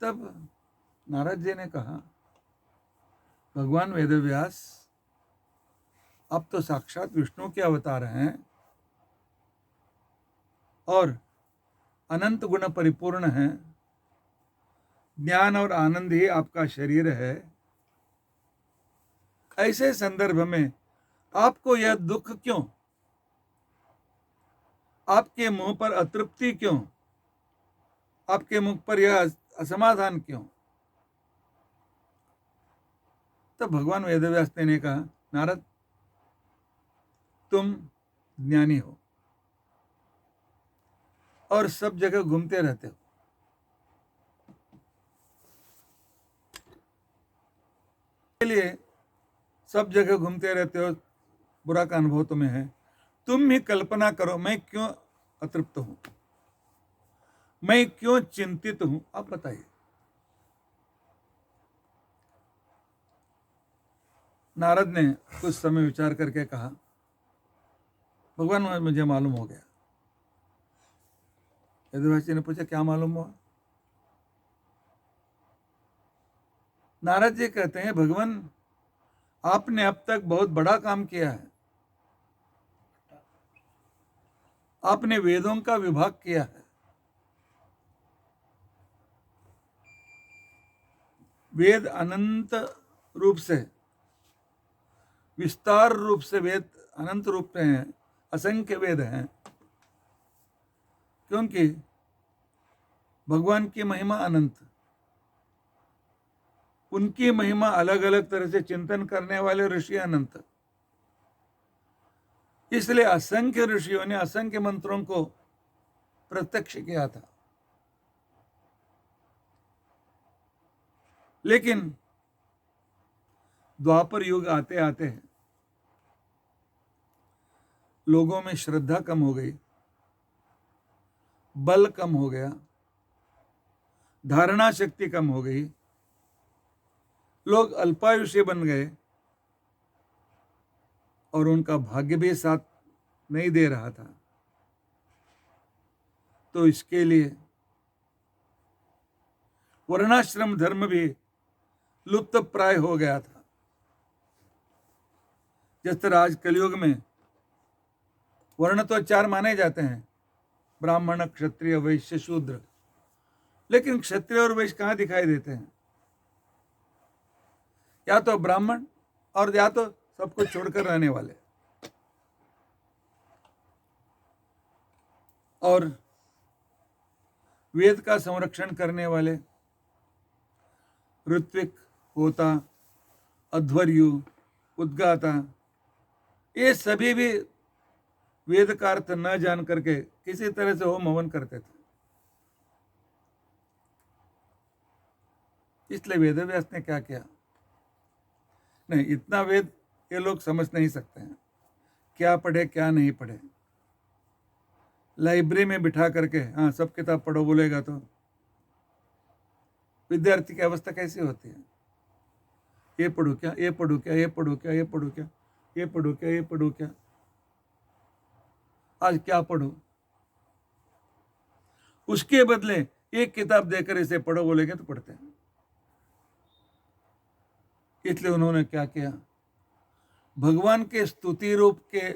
तब नारद जी ने कहा, भगवान वेदव्यास, आप तो साक्षात विष्णु के अवतार हैं और अनंत गुण परिपूर्ण हैं, ज्ञान और आनंद ही आपका शरीर है। ऐसे संदर्भ में आपको यह दुख क्यों? आपके मुंह पर अतृप्ति क्यों? आपके मुख पर यह असमाधान क्यों? तो भगवान वेदव्यास ने कहा, नारद, तुम ज्ञानी हो और सब जगह घूमते रहते हो। के लिए सब जगह घूमते रहते हो, बुरा का अनुभव तुम्हें है। तुम ही कल्पना करो, मैं क्यों अतृप्त हूं, मैं क्यों चिंतित हूं, आप बताइए। नारद ने कुछ समय विचार करके कहा, भगवान मुझे मालूम हो गया। वेदव्यास जी ने पूछा, क्या मालूम हुआ? नारद जी कहते हैं, भगवान, आपने अब तक बहुत बड़ा काम किया है। आपने वेदों का विभाग किया है। वेद अनंत रूप से, विस्तार रूप से वेद अनंत रूप से हैं, असंख्य वेद हैं, क्योंकि भगवान की महिमा अनंत, उनकी महिमा अलग अलग तरह से चिंतन करने वाले ऋषि अनंत। इसलिए असंख्य ऋषियों ने असंख्य मंत्रों को प्रत्यक्ष किया था। लेकिन द्वापर युग आते आते लोगों में श्रद्धा कम हो गई, बल कम हो गया, धारणा शक्ति कम हो गई, लोग अल्पायुषी बन गए और उनका भाग्य भी साथ नहीं दे रहा था। तो इसके लिए वर्णाश्रम धर्म भी लुप्त प्राय हो गया था। जिस तरह आज कलयुग में वर्ण तो 4 माने जाते हैं, ब्राह्मण, क्षत्रिय, वैश्य, शूद्र, लेकिन क्षत्रिय और वैश्य कहां दिखाई देते हैं? या तो ब्राह्मण और या तो सब कुछ छोड़कर रहने वाले। और वेद का संरक्षण करने वाले ऋत्विक, होता, अध्वर्यु, उद्गाता, ये सभी भी वेद का अर्थ न जान करके किसी तरह से होम हवन करते थे। इसलिए वेदव्यास ने क्या किया? नहीं, इतना वेद ये लोग समझ नहीं सकते हैं, क्या पढ़े क्या नहीं पढ़े। लाइब्रेरी में बिठा करके हाँ सब किताब पढ़ो बोलेगा तो विद्यार्थी की अवस्था कैसी होती है? ये पढ़ू क्या, ये पढ़ू क्या, ये पढ़ू क्या, ये पढ़ू क्या, ये पढ़ू क्या, ये पढ़ू क्या, आज क्या पढ़ूं, उसके बदले एक किताब देकर इसे पढ़ो बोलेंगे तो पढ़ते हैं। इसलिए उन्होंने क्या किया, भगवान के स्तुति रूप के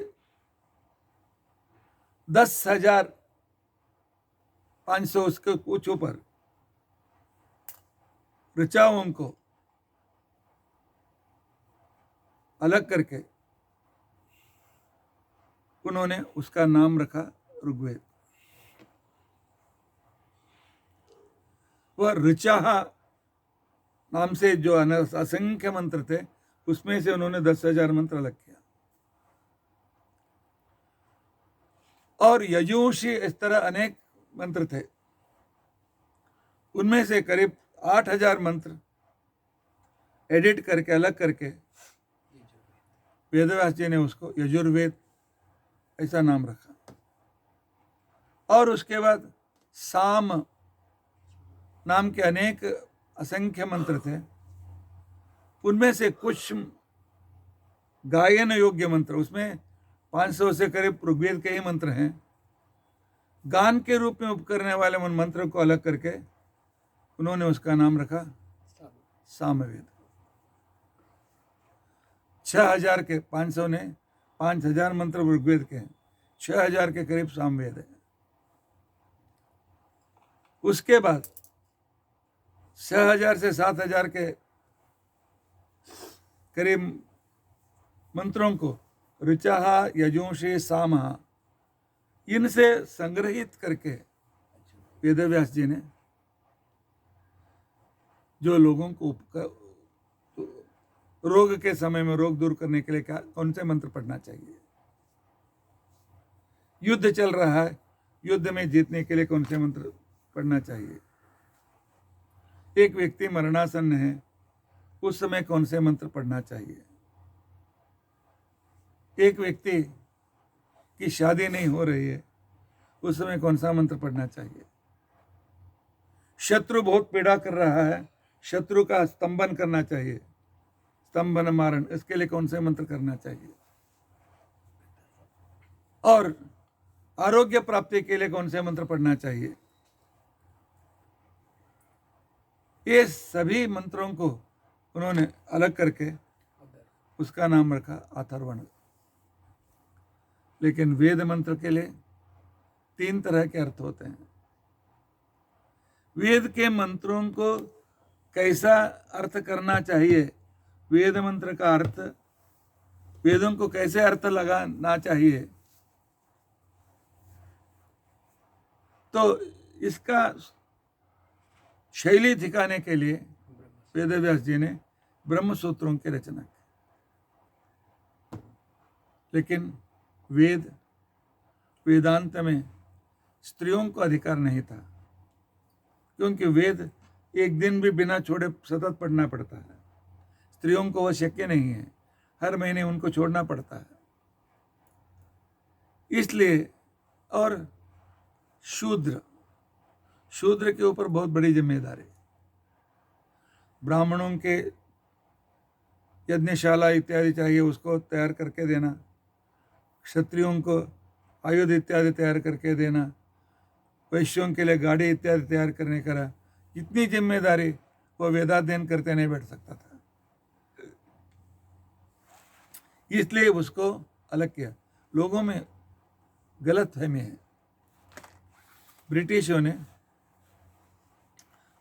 10,500 उसके कुछ ऊपर ऋचाओं को अलग करके उन्होंने उसका नाम रखा ऋग्वेद। वह ऋचा नाम से जो असंख्य मंत्र थे उसमें से उन्होंने 10,000 मंत्र अलग किया। और यजुषी इस तरह अनेक मंत्र थे, उनमें से करीब 8,000 मंत्र एडिट करके अलग करके वेदव्यास जी ने उसको यजुर्वेद ऐसा नाम रखा। और उसके बाद साम नाम के अनेक असंख्य मंत्र थे, उनमें से कुछ गायन योग्य मंत्र, उसमें 500 से करीब ऋग्वेद के ही मंत्र हैं, गान के रूप में उपयोग करने वाले उन मंत्रों को अलग करके उन्होंने उसका नाम रखा सामवेद। 6,000 के 500 ने 5,000 मंत्र ऋग्वेद के हैं, 6,000 के करीब सामवेद है। उसके बाद 6,000 से 7,000 के करीब मंत्रों को ऋचा, यजुषी, साम इनसे संग्रहित करके वेदव्यास जी ने जो लोगों को रोग के समय में रोग दूर करने के लिए क्या कौन से मंत्र पढ़ना चाहिए, युद्ध चल रहा है, युद्ध में जीतने के लिए कौन से मंत्र पढ़ना चाहिए, एक व्यक्ति मरणासन्न है उस समय कौन से मंत्र पढ़ना चाहिए, एक व्यक्ति की शादी नहीं हो रही है उस समय कौन सा मंत्र पढ़ना चाहिए, शत्रु बहुत पीड़ा कर रहा है, शत्रु का स्तंभन करना चाहिए, स्तंभन मारण, इसके लिए कौन से मंत्र करना चाहिए, और आरोग्य प्राप्ति के लिए कौन से मंत्र पढ़ना चाहिए। ये सभी मंत्रों को उन्होंने अलग करके उसका नाम रखा अथर्वण। लेकिन वेद मंत्र के लिए 3 तरह के अर्थ होते हैं। वेद के मंत्रों को कैसा अर्थ करना चाहिए, वेद मंत्र का अर्थ, वेदों को कैसे अर्थ लगाना चाहिए, तो इसका शैली दिखाने के लिए वेदव्यास जी ने ब्रह्म सूत्रों की रचना की। लेकिन वेदांत में स्त्रियों को अधिकार नहीं था, क्योंकि वेद एक दिन भी बिना छोड़े सतत पढ़ना पड़ता है, स्त्रियों को वह शक्य नहीं है, हर महीने उनको छोड़ना पड़ता है। इसलिए और शूद्र के ऊपर बहुत बड़ी जिम्मेदारी, ब्राह्मणों के यज्ञशाला इत्यादि चाहिए उसको तैयार करके देना, क्षत्रियों को आयुध इत्यादि तैयार करके देना, वैश्यों के लिए गाड़ी इत्यादि तैयार करने का, इतनी जिम्मेदारी वो वेदाध्ययन करते नहीं बैठ सकता था, इसलिए उसको अलग किया। लोगों में गलत फहमी है, ब्रिटिशों ने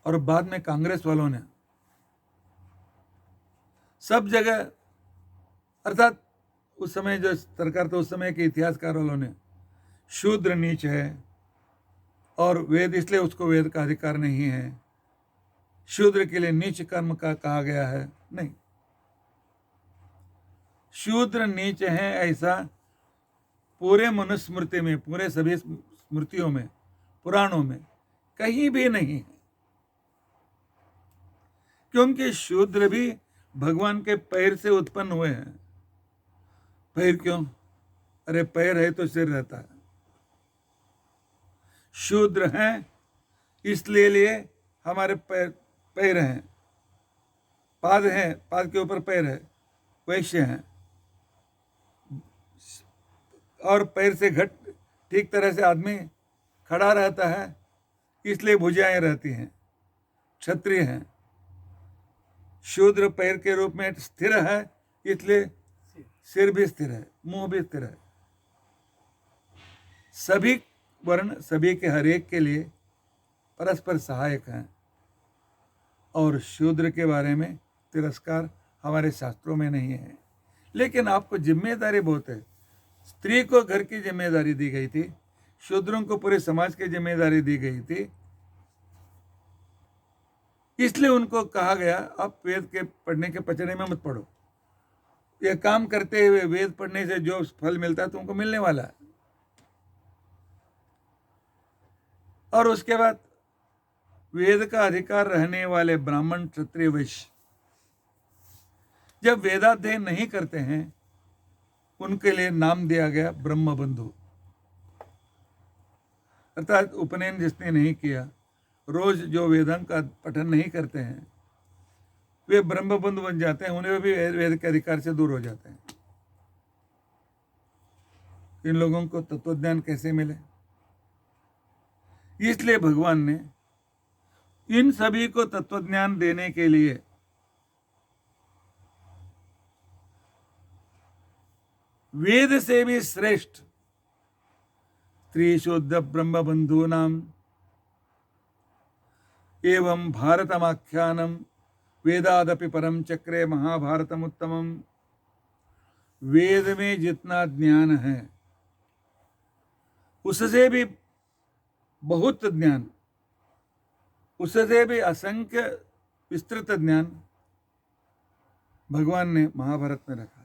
और बाद में कांग्रेस वालों ने सब जगह, अर्थात उस समय जो सरकार तो उस समय के इतिहासकार वालों ने शूद्र नीच है और वेद इसलिए उसको वेद का अधिकार नहीं है, शूद्र के लिए नीच कर्म का कहा गया है। नहीं, शूद्र नीच है ऐसा पूरे मनुस्मृति में, पूरे सभी स्मृतियों में, पुराणों में कहीं भी नहीं है, क्योंकि शूद्र भी भगवान के पैर से उत्पन्न हुए हैं। पैर क्यों? अरे पैर है तो सिर रहता है। शूद्र हैं इसलिए हमारे पैर हैं, पाद हैं, पाद के ऊपर पैर है, वैश्य हैं, और पैर से घट ठीक तरह से आदमी खड़ा रहता है, इसलिए भुजाएं रहती हैं। क्षत्रिय हैं। शूद्र पैर के रूप में स्थिर है, इसलिए सिर भी स्थिर है, मुंह भी स्थिर है। सभी वर्ण सभी के हर एक के लिए परस्पर सहायक हैं। और शूद्र के बारे में तिरस्कार हमारे शास्त्रों में नहीं है। लेकिन आपको जिम्मेदारी बहुत है। स्त्री को घर की जिम्मेदारी दी गई थी, शूद्रों को पूरे समाज की जिम्मेदारी दी गई थी। इसलिए उनको कहा गया, आप वेद के पढ़ने के पचड़े में मत पढ़ो। यह काम करते हुए वेद पढ़ने से जो फल मिलता है तुमको मिलने वाला है। और उसके बाद वेद का अधिकार रहने वाले ब्राह्मण, क्षत्रिय, वैश्य जब वेदाध्ययन नहीं करते हैं, उनके लिए नाम दिया गया ब्रह्मबंधु। अर्थात उपनयन जिसने नहीं किया, रोज जो वेदांत का पठन नहीं करते हैं, वे ब्रह्मबंधु बन जाते हैं। उन्हें भी वेद के अधिकार से दूर हो जाते हैं। इन लोगों को तत्वज्ञान कैसे मिले? इसलिए भगवान ने इन सभी को तत्वज्ञान देने के लिए वेद से भी श्रेष्ठ त्रिशुद्ध ब्रह्म बंधु नाम एवं भारतमाख्यानम वेदादपि परम चक्रे महाभारतम उत्तमम। वेद में जितना ज्ञान है उससे भी बहुत ज्ञान, उससे भी असंख्य विस्तृत ज्ञान भगवान ने महाभारत में रखा।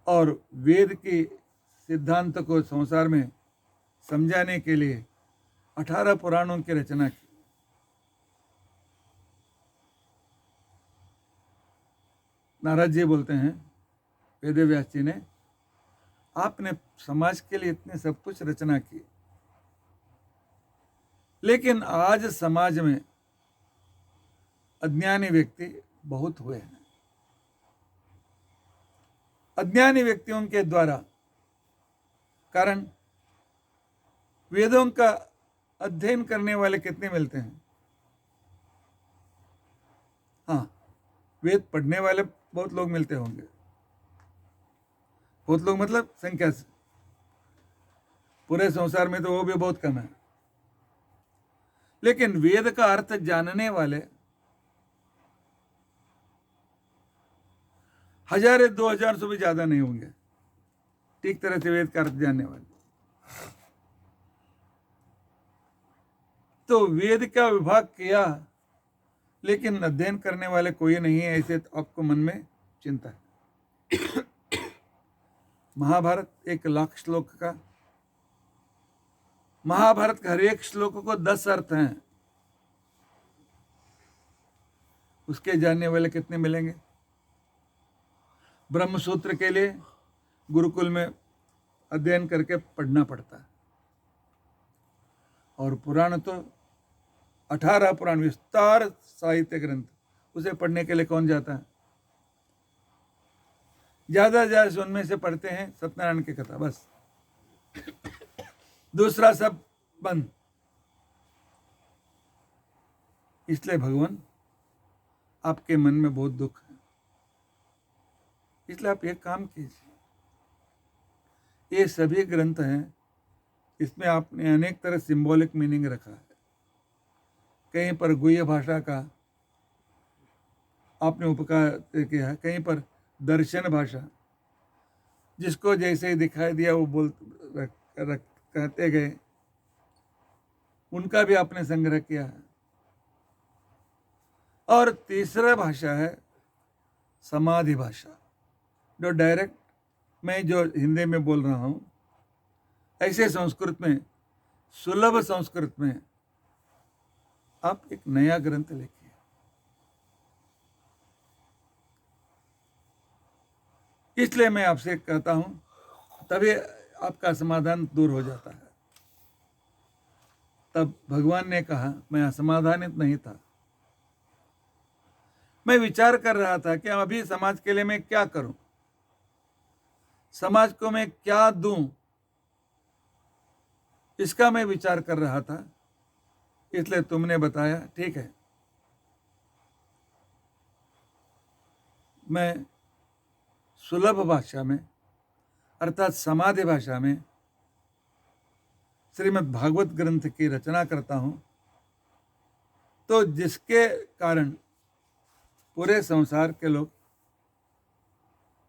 और वेद के सिद्धांत को संसार में समझाने के लिए 18 पुराणों की रचना की। नारद जी बोलते हैं वेद व्यास जी ने, आपने समाज के लिए इतने सब कुछ रचना की, लेकिन आज समाज में अज्ञानी व्यक्ति बहुत हुए हैं। अज्ञानी व्यक्तियों के द्वारा, कारण वेदों का अध्ययन करने वाले कितने मिलते हैं? हाँ, वेद पढ़ने वाले बहुत लोग मिलते होंगे। बहुत लोग मतलब संख्या से, पूरे संसार में तो वो भी बहुत कम है। लेकिन वेद का अर्थ जानने वाले 1000 या 2000 से भी ज्यादा नहीं होंगे, ठीक तरह से वेद का अर्थ जानने वाले। तो वेद का विभाग किया, लेकिन अध्ययन करने वाले कोई नहीं है, ऐसे तो आपको मन में चिंता है। महाभारत 1 लाख श्लोक का, महाभारत के हर एक श्लोक को 10 अर्थ हैं। उसके जानने वाले कितने मिलेंगे? ब्रह्मसूत्र के लिए गुरुकुल में अध्ययन करके पढ़ना पड़ता है। और पुराण तो 18 पुराण विस्तार साहित्य ग्रंथ, उसे पढ़ने के लिए कौन जाता है? ज्यादा से उनमें से पढ़ते हैं सत्यनारायण की कथा, बस। दूसरा सब बंद। इसलिए भगवान आपके मन में बहुत दुख है, इसलिए आप एक काम कीजिए। ये सभी ग्रंथ हैं, इसमें आपने अनेक तरह सिंबॉलिक मीनिंग रखा है। कहीं पर गुह्य भाषा का आपने उपकार किया है, कहीं पर दर्शन भाषा, जिसको जैसे ही दिखाई दिया वो कहते गए, उनका भी आपने संग्रह किया है। और तीसरा भाषा है समाधि भाषा, जो डायरेक्ट मैं जो हिंदी में बोल रहा हूं, ऐसे संस्कृत में, सुलभ संस्कृत में आप एक नया ग्रंथ लिखिए। इसलिए मैं आपसे कहता हूं, तभी आपका समाधान दूर हो जाता है। तब भगवान ने कहा, मैं असमाधानित नहीं था, मैं विचार कर रहा था कि अभी समाज के लिए मैं क्या करूं, समाज को मैं क्या दूं इसका मैं विचार कर रहा था, इसलिए तुमने बताया, ठीक है। मैं सुलभ भाषा में अर्थात समाधि भाषा में श्रीमद् भागवत ग्रंथ की रचना करता हूं, तो जिसके कारण पूरे संसार के लोग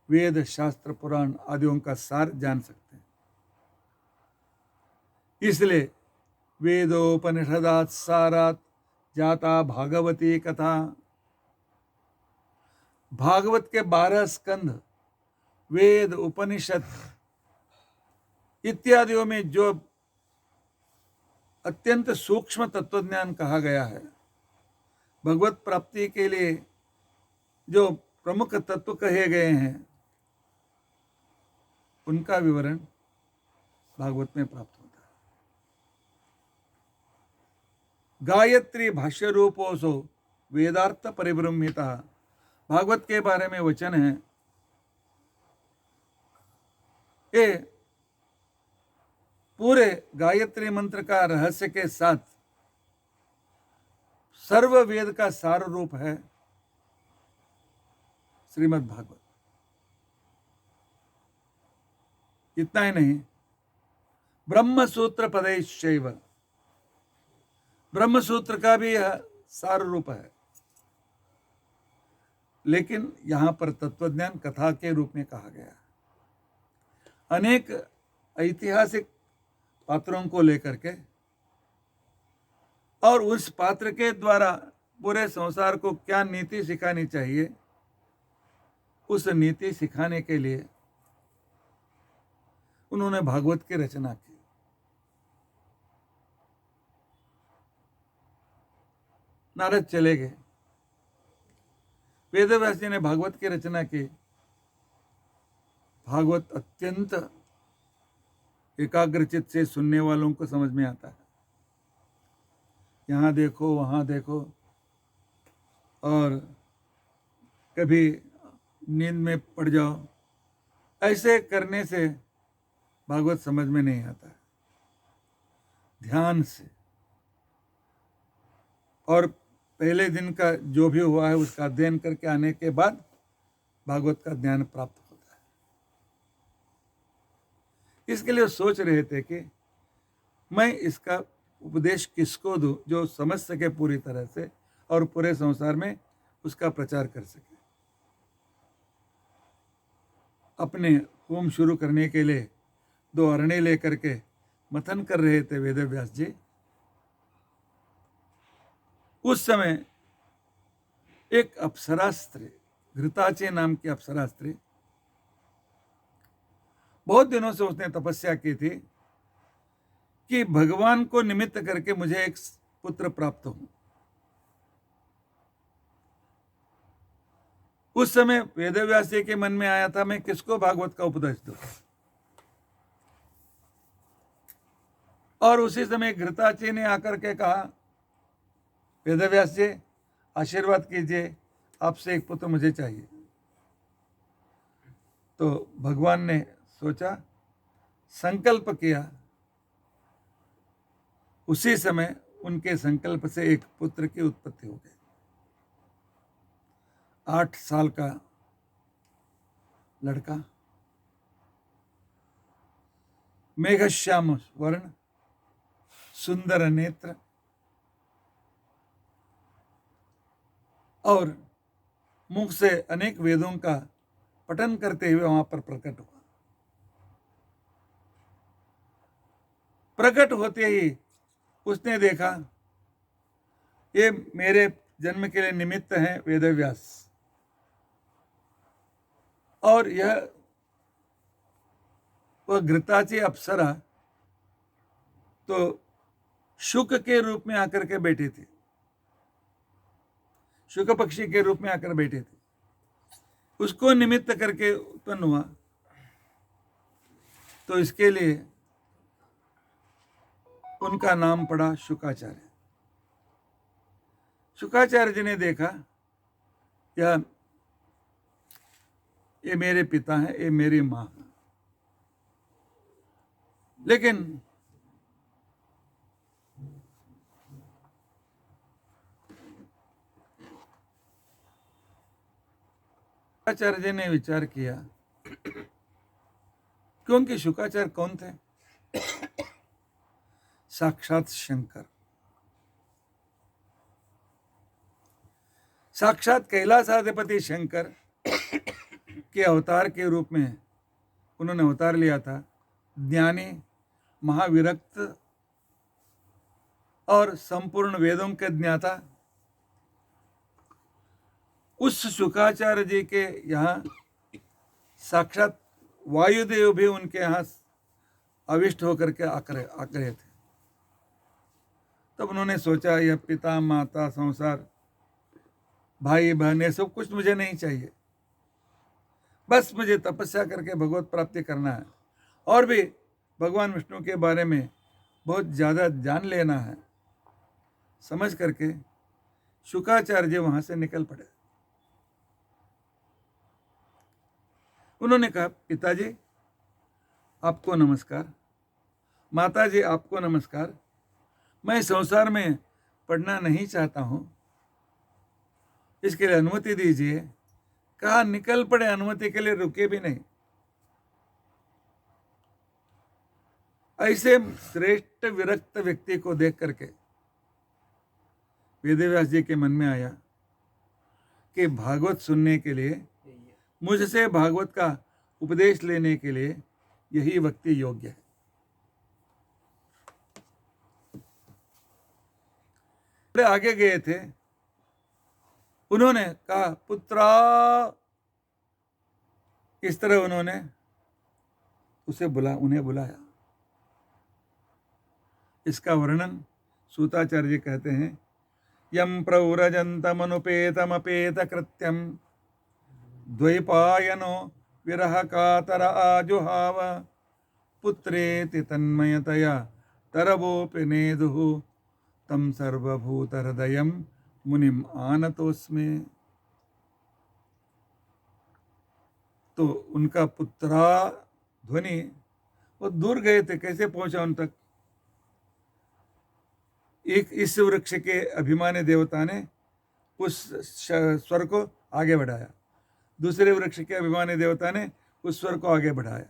वेद शास्त्र पुराण आदियों का सार जान सकते हैं। इसलिए वेदोपनिषदात् सारात् जाता भागवती कथा, भागवत के 12 स्कंध वेद उपनिषद इत्यादियों में जो अत्यंत सूक्ष्म तत्वज्ञान कहा गया है, भगवत प्राप्ति के लिए जो प्रमुख तत्व कहे गए हैं, उनका विवरण भागवत में प्राप्त होता है। गायत्री भाष्य रूपोसो वेदार्थ परिब्रह्मिता, भागवत के बारे में वचन है, ये पूरे गायत्री मंत्र का रहस्य के साथ सर्व वेद का सार रूप है श्रीमद् भागवत। इतना ही नहीं, ब्रह्म सूत्र पदैश्चैव, ब्रह्म सूत्र का भी यह सार रूप है, लेकिन यहां पर तत्वज्ञान कथा के रूप में कहा गया। अनेक ऐतिहासिक पात्रों को लेकर के और उस पात्र के द्वारा पूरे संसार को क्या नीति सिखानी चाहिए, उस नीति सिखाने के लिए उन्होंने भागवत की रचना की। नारद चले गए, वेदव्यास जी ने भागवत की रचना की। भागवत अत्यंत एकाग्रचित से सुनने वालों को समझ में आता है। यहाँ देखो वहाँ देखो, और कभी नींद में पड़ जाओ, ऐसे करने से भागवत समझ में नहीं आता है। ध्यान से और पहले दिन का जो भी हुआ है उसका अध्ययन करके आने के बाद भागवत का ज्ञान प्राप्त होता है। इसके लिए सोच रहे थे कि मैं इसका उपदेश किसको दूं जो समझ सके पूरी तरह से और पूरे संसार में उसका प्रचार कर सके। अपने होम शुरू करने के लिए 2 अरणे लेकर के मथन कर रहे थे वेदव्यास जी। उस समय एक अप्सरा स्त्री, घृताचे नाम की अप्सरा स्त्री, बहुत दिनों से उसने तपस्या की थी कि भगवान को निमित्त करके मुझे एक पुत्र प्राप्त हो। उस समय वेदव्यास जी के मन में आया था, मैं किसको भागवत का उपदेश दूं। और उसी समय घृताची ने आकर के कहा, वेदव्यास जी आशीर्वाद कीजिए, आपसे एक पुत्र मुझे चाहिए। तो भगवान ने सोचा, संकल्प किया। उसी समय उनके संकल्प से एक पुत्र की उत्पत्ति हो गई। 8 साल का लड़का, मेघश्याम वर्ण, सुंदर नेत्र और मुख से अनेक वेदों का पठन करते हुए वहां पर प्रकट हुआ। प्रकट होते ही उसने देखा, ये मेरे जन्म के लिए निमित्त हैं वेदव्यास, और यह वह घृताची अप्सरा तो शुक के रूप में आकर के बैठी थी, शुक पक्षी के रूप में आकर बैठे थे। उसको निमित्त करके उत्पन्न हुआ। तो इसके लिए उनका नाम पड़ा शुकाचार्य। शुकाचार्य जी ने देखा, ये मेरे पिता हैं, ये मेरी माँ है, लेकिन शुक्राचार्य जी ने विचार किया, क्योंकि शुक्राचार्य कौन थे? साक्षात शंकर, साक्षात कैलासाधिपति शंकर के अवतार के रूप में उन्होंने अवतार लिया था। ज्ञानी, महाविरक्त और संपूर्ण वेदों के ज्ञाता उस शुक्राचार्य जी के यहाँ साक्षात वायुदेव भी उनके यहाँ अविष्ट होकर के आकर थे। तब उन्होंने सोचा, यह पिता माता संसार भाई बहन ये सब कुछ मुझे नहीं चाहिए, बस मुझे तपस्या करके भगवत प्राप्ति करना है और भी भगवान विष्णु के बारे में बहुत ज़्यादा जान लेना है। समझ करके शुक्राचार्य जी वहाँ से निकल पड़े। उन्होंने कहा, पिताजी आपको नमस्कार, माताजी आपको नमस्कार, मैं संसार में पढ़ना नहीं चाहता हूँ, इसके लिए अनुमति दीजिए। कहा, निकल पड़े, अनुमति के लिए रुके भी नहीं। ऐसे श्रेष्ठ विरक्त व्यक्ति को देख करके वेदव्यास जी के मन में आया कि भागवत सुनने के लिए, मुझसे भागवत का उपदेश लेने के लिए यही व्यक्ति योग्य है। आगे गए थे, उन्होंने कहा, पुत्रा, इस तरह उन्होंने उन्हें बुलाया। इसका वर्णन सूताचार्य जी कहते हैं, यम प्रव्रजन्तमनुपेतमपेत कृत्यम द्वैपायनो विरह कातर आजुहाव पुत्रेति तन्मयतया तरवोपि नेदुः तम सर्वभूत हृदयम मुनिम आनतोस्मे। तो उनका पुत्रा ध्वनि, वो दूर गए थे, कैसे पहुंचा उन तक? एक इस वृक्ष के अभिमानी देवता ने उस स्वर को आगे बढ़ाया, दूसरे वृक्ष के अभिमानी देवता ने उस स्वर को आगे बढ़ाया।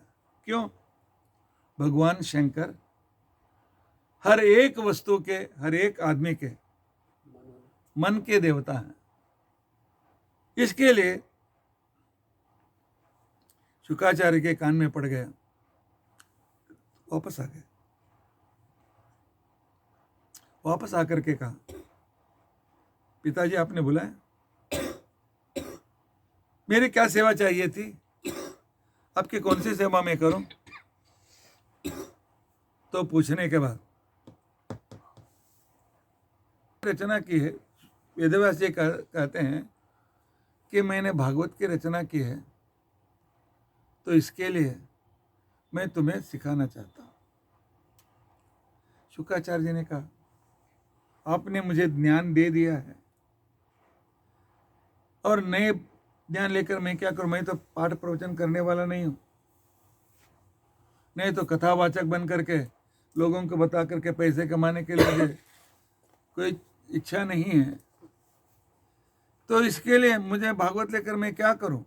क्यों? भगवान शंकर हर एक वस्तु के, हर एक आदमी के मन के देवता हैं। इसके लिए शुक्राचार्य के कान में पड़ गया, वापस आ गए। वापस आकर के कहा, पिताजी आपने बुलाया, मेरी क्या सेवा चाहिए थी? आपकी कौन सी सेवा मैं करूं? तो पूछने के बाद रचना की है। वेदव्यास जी कहते हैं कि मैंने भागवत की रचना की है, तो इसके लिए मैं तुम्हें सिखाना चाहता हूं। शुक्राचार्य जी ने कहा, आपने मुझे ज्ञान दे दिया है और नए ज्ञान लेकर मैं क्या करूं? मैं तो पाठ प्रवचन करने वाला नहीं हूं, नहीं तो कथावाचक बन करके लोगों को बता करके पैसे कमाने के लिए मुझे कोई इच्छा नहीं है। तो इसके लिए मुझे भागवत लेकर मैं क्या करूं?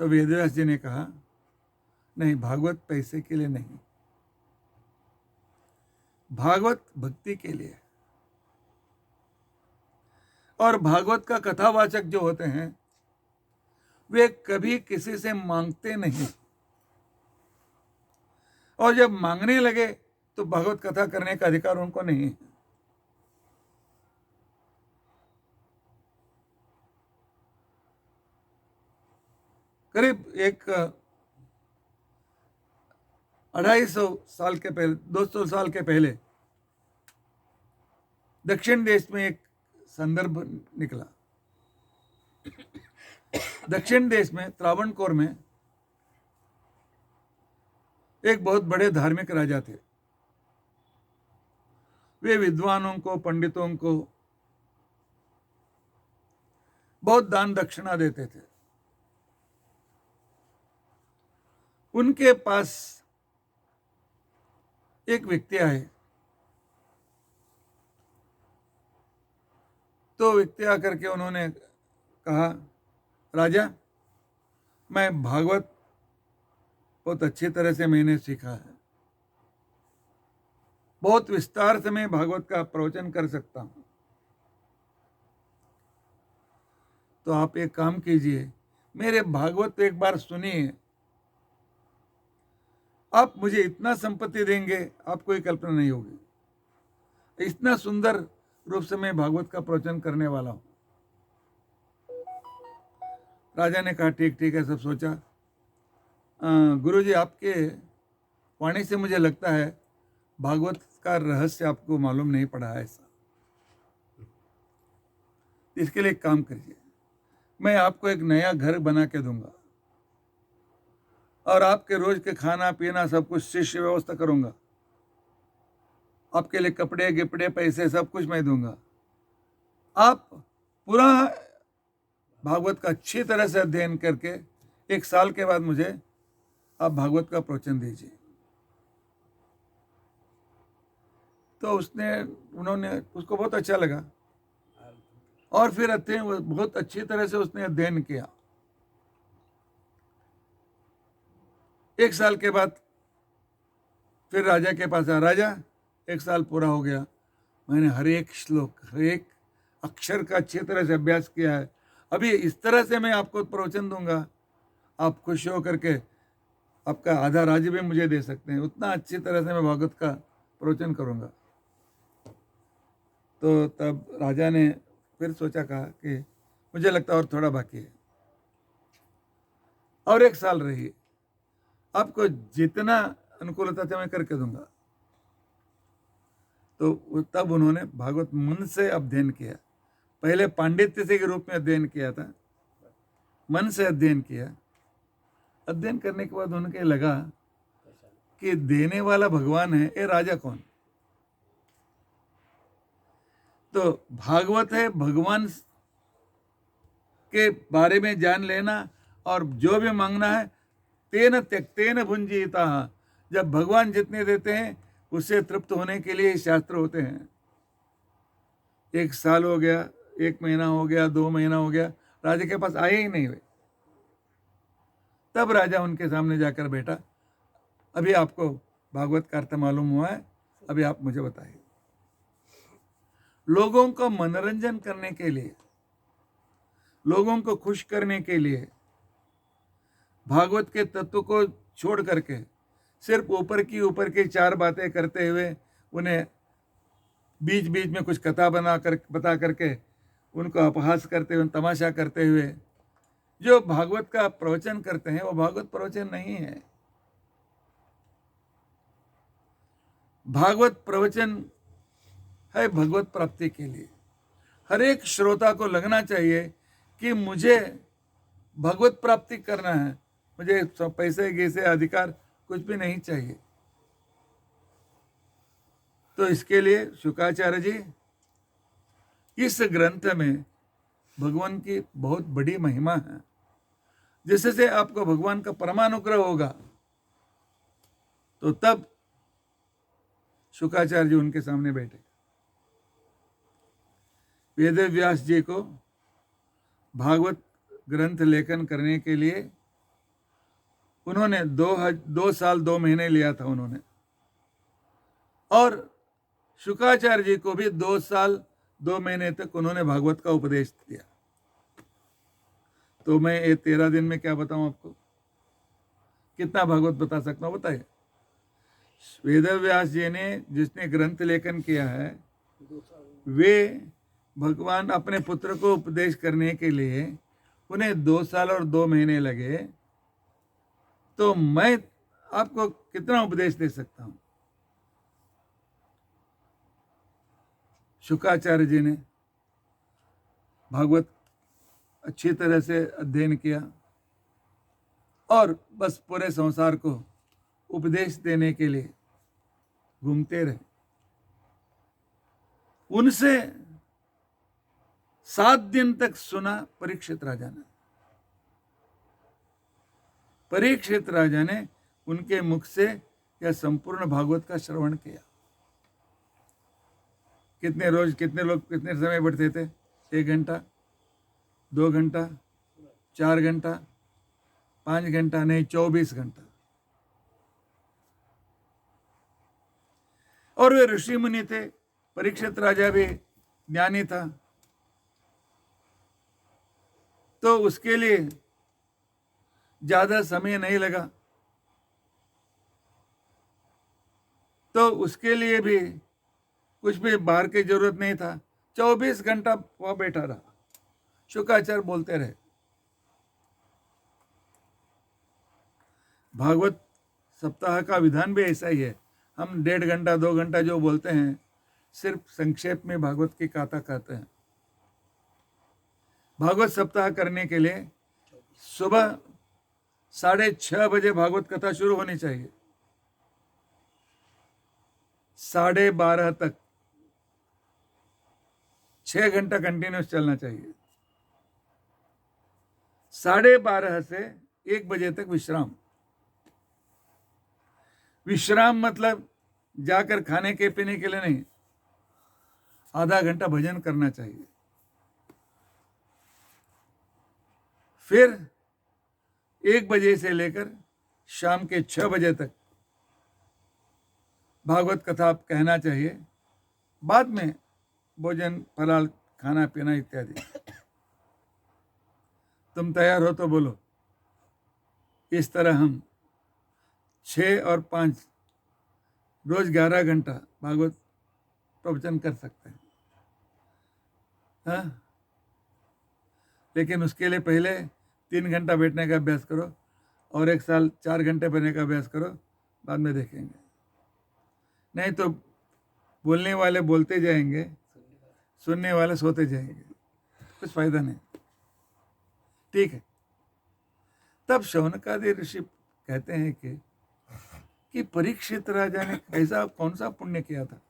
तो वेदव्यास जी ने कहा, नहीं, भागवत पैसे के लिए नहीं, भागवत भक्ति के लिए। और भागवत का कथावाचक जो होते हैं वे कभी किसी से मांगते नहीं, और जब मांगने लगे तो भागवत कथा करने का अधिकार उनको नहीं है। करीब 250 साल के पहले, 200 साल के पहले दक्षिण देश में एक संदर्भ निकला। दक्षिण देश में त्रावणकोर में एक बहुत बड़े धार्मिक राजा थे। वे विद्वानों को, पंडितों को बहुत दान दक्षिणा देते थे। उनके पास एक व्यक्ति आए, तो व्यक्ति आकर के उन्होंने कहा, राजा मैं भागवत बहुत अच्छी तरह से मैंने सीखा है, बहुत विस्तार से मैं भागवत का प्रवचन कर सकता हूं, तो आप एक काम कीजिए, मेरे भागवत एक बार सुनिए, आप मुझे इतना संपत्ति देंगे आप कोई कल्पना नहीं होगी, इतना सुंदर रूप से मैं भागवत का प्रवचन करने वाला हूं। राजा ने कहा ठीक ठीक है, सब सोचा। गुरुजी आपके वाणी से मुझे लगता है भागवत का रहस्य आपको मालूम नहीं पड़ा है ऐसा, इसके लिए एक काम करिए, मैं आपको एक नया घर बना के दूंगा और आपके रोज के खाना पीना सब कुछ शिष्य व्यवस्था करूंगा, आपके लिए कपड़े गिपड़े पैसे सब कुछ मैं दूंगा, आप पूरा भागवत का अच्छी तरह से अध्ययन करके 1 साल के बाद मुझे आप भागवत का प्रवचन दीजिए। तो उन्होंने उसको बहुत अच्छा लगा और फिर अध्ययन बहुत अच्छी तरह से उसने अध्ययन किया। 1 साल के बाद फिर राजा के पास आया, राजा 1 साल पूरा हो गया, मैंने हर एक श्लोक हर एक अक्षर का अच्छी तरह से अभ्यास किया है, अभी इस तरह से मैं आपको प्रवचन दूंगा, आप खुश हो करके आपका आधा राज्य भी मुझे दे सकते हैं, उतना अच्छी तरह से मैं भागवत का प्रवचन करूंगा। तो तब राजा ने फिर सोचा, कहा कि मुझे लगता है और थोड़ा बाकी है, और 1 साल रहिए, आपको जितना अनुकूलता से मैं करके दूंगा। तो तब उन्होंने भागवत मन से अध्ययन किया, पहले पांडित्य से के रूप में अध्ययन किया था, मन से अध्ययन किया। अध्ययन करने के बाद उनके लगा कि देने वाला भगवान है, ये राजा कौन? तो भागवत है भगवान के बारे में जान लेना, और जो भी मांगना है तेन त्यक्तेन भुंजीता, जब भगवान जितने देते हैं उससे तृप्त होने के लिए शास्त्र होते हैं। 1 साल हो गया, 1 महीना हो गया, 2 महीना हो गया, राजा के पास आए ही नहीं हुए। तब राजा उनके सामने जाकर बैठा, अभी आपको भागवत का अर्थ मालूम हुआ है, अभी आप मुझे बताइए। लोगों को मनोरंजन करने के लिए, लोगों को खुश करने के लिए भागवत के तत्व को छोड़ करके सिर्फ ऊपर की 4 बातें करते हुए, उन्हें बीच बीच में कुछ कथा बता करके उनको अपहास करते हुए, तमाशा करते हुए जो भागवत का प्रवचन करते हैं वो भागवत प्रवचन नहीं है। भागवत प्रवचन है भगवत प्राप्ति के लिए। हर एक श्रोता को लगना चाहिए कि मुझे भगवत प्राप्ति करना है, मुझे पैसे गीसे अधिकार कुछ भी नहीं चाहिए। तो इसके लिए शुकाचार्य जी इस ग्रंथ में भगवान की बहुत बड़ी महिमा है, जिससे आपको भगवान का परमानुग्रह होगा। तो तब शुकाचार्य जी उनके सामने बैठे। वेद व्यास जी को भागवत ग्रंथ लेखन करने के लिए उन्होंने 2 साल 2 महीने लिया था उन्होंने, और शुकाचार्य जी को भी 2 साल 2 महीने तक उन्होंने भागवत का उपदेश दिया। तो मैं ये 13 दिन में क्या बताऊं आपको, कितना भागवत बता सकता हूं बताइए। वेद व्यास जी ने जिसने ग्रंथ लेखन किया है, वे भगवान अपने पुत्र को उपदेश करने के लिए उन्हें 2 साल और 2 महीने लगे, तो मैं आपको कितना उपदेश दे सकता हूं। शुकाचार्य जी ने भागवत अच्छी तरह से अध्ययन किया और बस पूरे संसार को उपदेश देने के लिए घूमते रहे। उनसे 7 दिन तक सुना परीक्षित राजा ने। परीक्षित राजा ने उनके मुख से यह संपूर्ण भागवत का श्रवण किया। कितने लोग कितने समय बैठते थे? 1 घंटा। 2 घंटा, 4 घंटा, 5 घंटा नहीं, 24 घंटा। और वे ऋषि मुनि थे, परीक्षित राजा भी ज्ञानी था, तो उसके लिए ज्यादा समय नहीं लगा, तो उसके लिए भी कुछ भी बाहर की जरूरत नहीं था। 24 घंटा वह बैठा रहा, शुक्राचार्य बोलते रहे। भागवत सप्ताह का विधान भी ऐसा ही है। हम 1.5 घंटा 2 घंटा जो बोलते हैं, सिर्फ संक्षेप में भागवत की कथा कहते हैं। भागवत सप्ताह करने के लिए सुबह 6:30 बजे भागवत कथा शुरू होनी चाहिए, 12:30 तक 6 घंटा कंटिन्यूस चलना चाहिए। 12:30 से 1 बजे तक विश्राम। विश्राम मतलब जाकर खाने के पीने के लिए नहीं, आधा घंटा भजन करना चाहिए। फिर 1 बजे से लेकर शाम के 6 बजे तक भागवत कथा कहना चाहिए। बाद में भोजन, फलाल, खाना पीना इत्यादि। तुम तैयार हो तो बोलो। इस तरह हम 6 और 5 रोज 11 घंटा भागवत प्रवचन कर सकते हैं। हाँ? लेकिन उसके लिए पहले 3 घंटा बैठने का अभ्यास करो और 1 साल 4 घंटे बैठने का अभ्यास करो, बाद में देखेंगे। नहीं तो बोलने वाले बोलते जाएंगे, सुनने वाले सोते जाएंगे, कुछ फायदा नहीं। ठीक है। तब शौनकादि ऋषि कहते हैं कि परीक्षित राजा ने ऐसा कौन सा पुण्य किया था,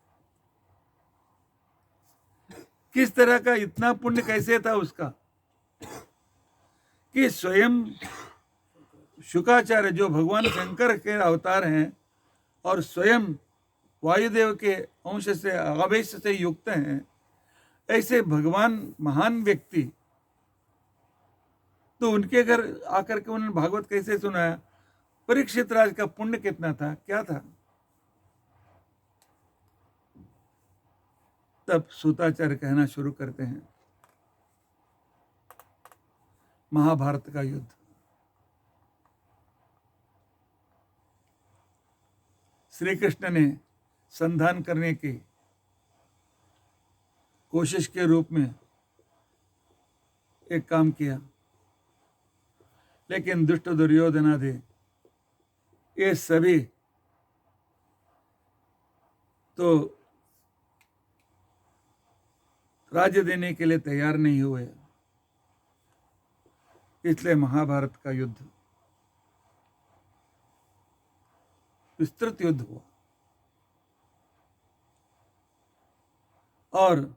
किस तरह का इतना पुण्य कैसे था उसका, कि स्वयं शुकाचार्य जो भगवान शंकर के अवतार हैं और स्वयं वायुदेव के अंश से, आवेश से युक्त हैं, ऐसे भगवान महान व्यक्ति, तो उनके घर आकर के उन्होंने भागवत कैसे सुनाया? परीक्षित राज का पुण्य कितना था, क्या था? तब सूताचार्य कहना शुरू करते हैं, महाभारत का युद्ध। श्री कृष्ण ने संधान करने की कोशिश के रूप में एक काम किया, लेकिन दुष्ट दुर्योधनादि ये सभी तो राज्य देने के लिए तैयार नहीं हुए। इसलिए महाभारत का युद्ध विस्तृत युद्ध हुआ और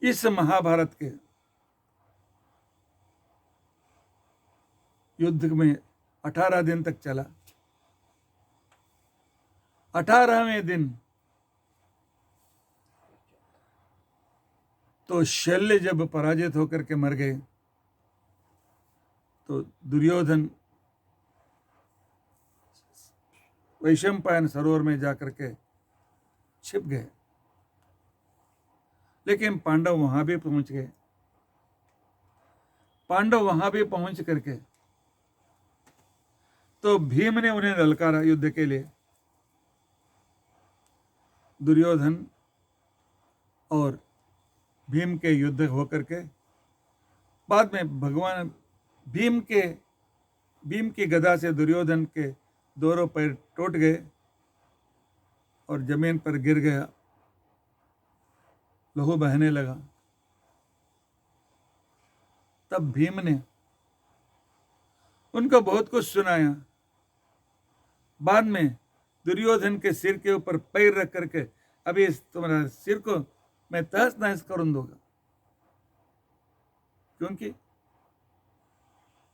इस महाभारत के युद्ध में 18 दिन तक चला। 18वें दिन तो शल्य जब पराजित होकर के मर गए, तो दुर्योधन वैशंपायन सरोवर में जाकर के छिप गए। लेकिन पांडव वहां भी पहुंच गए। पांडव वहां भी पहुंच करके तो भीम ने उन्हें ललकारा युद्ध के लिए। दुर्योधन और भीम के युद्ध होकर के बाद में भगवान भीम की गदा से दुर्योधन के दोनों पैर टूट गए और जमीन पर गिर गया, लहू बहने लगा। तब भीम ने उनको बहुत कुछ सुनाया। बाद में दुर्योधन के सिर के ऊपर पैर रख करके, अभी तुम्हारा सिर को मैं तहस नहस कर दूंगा।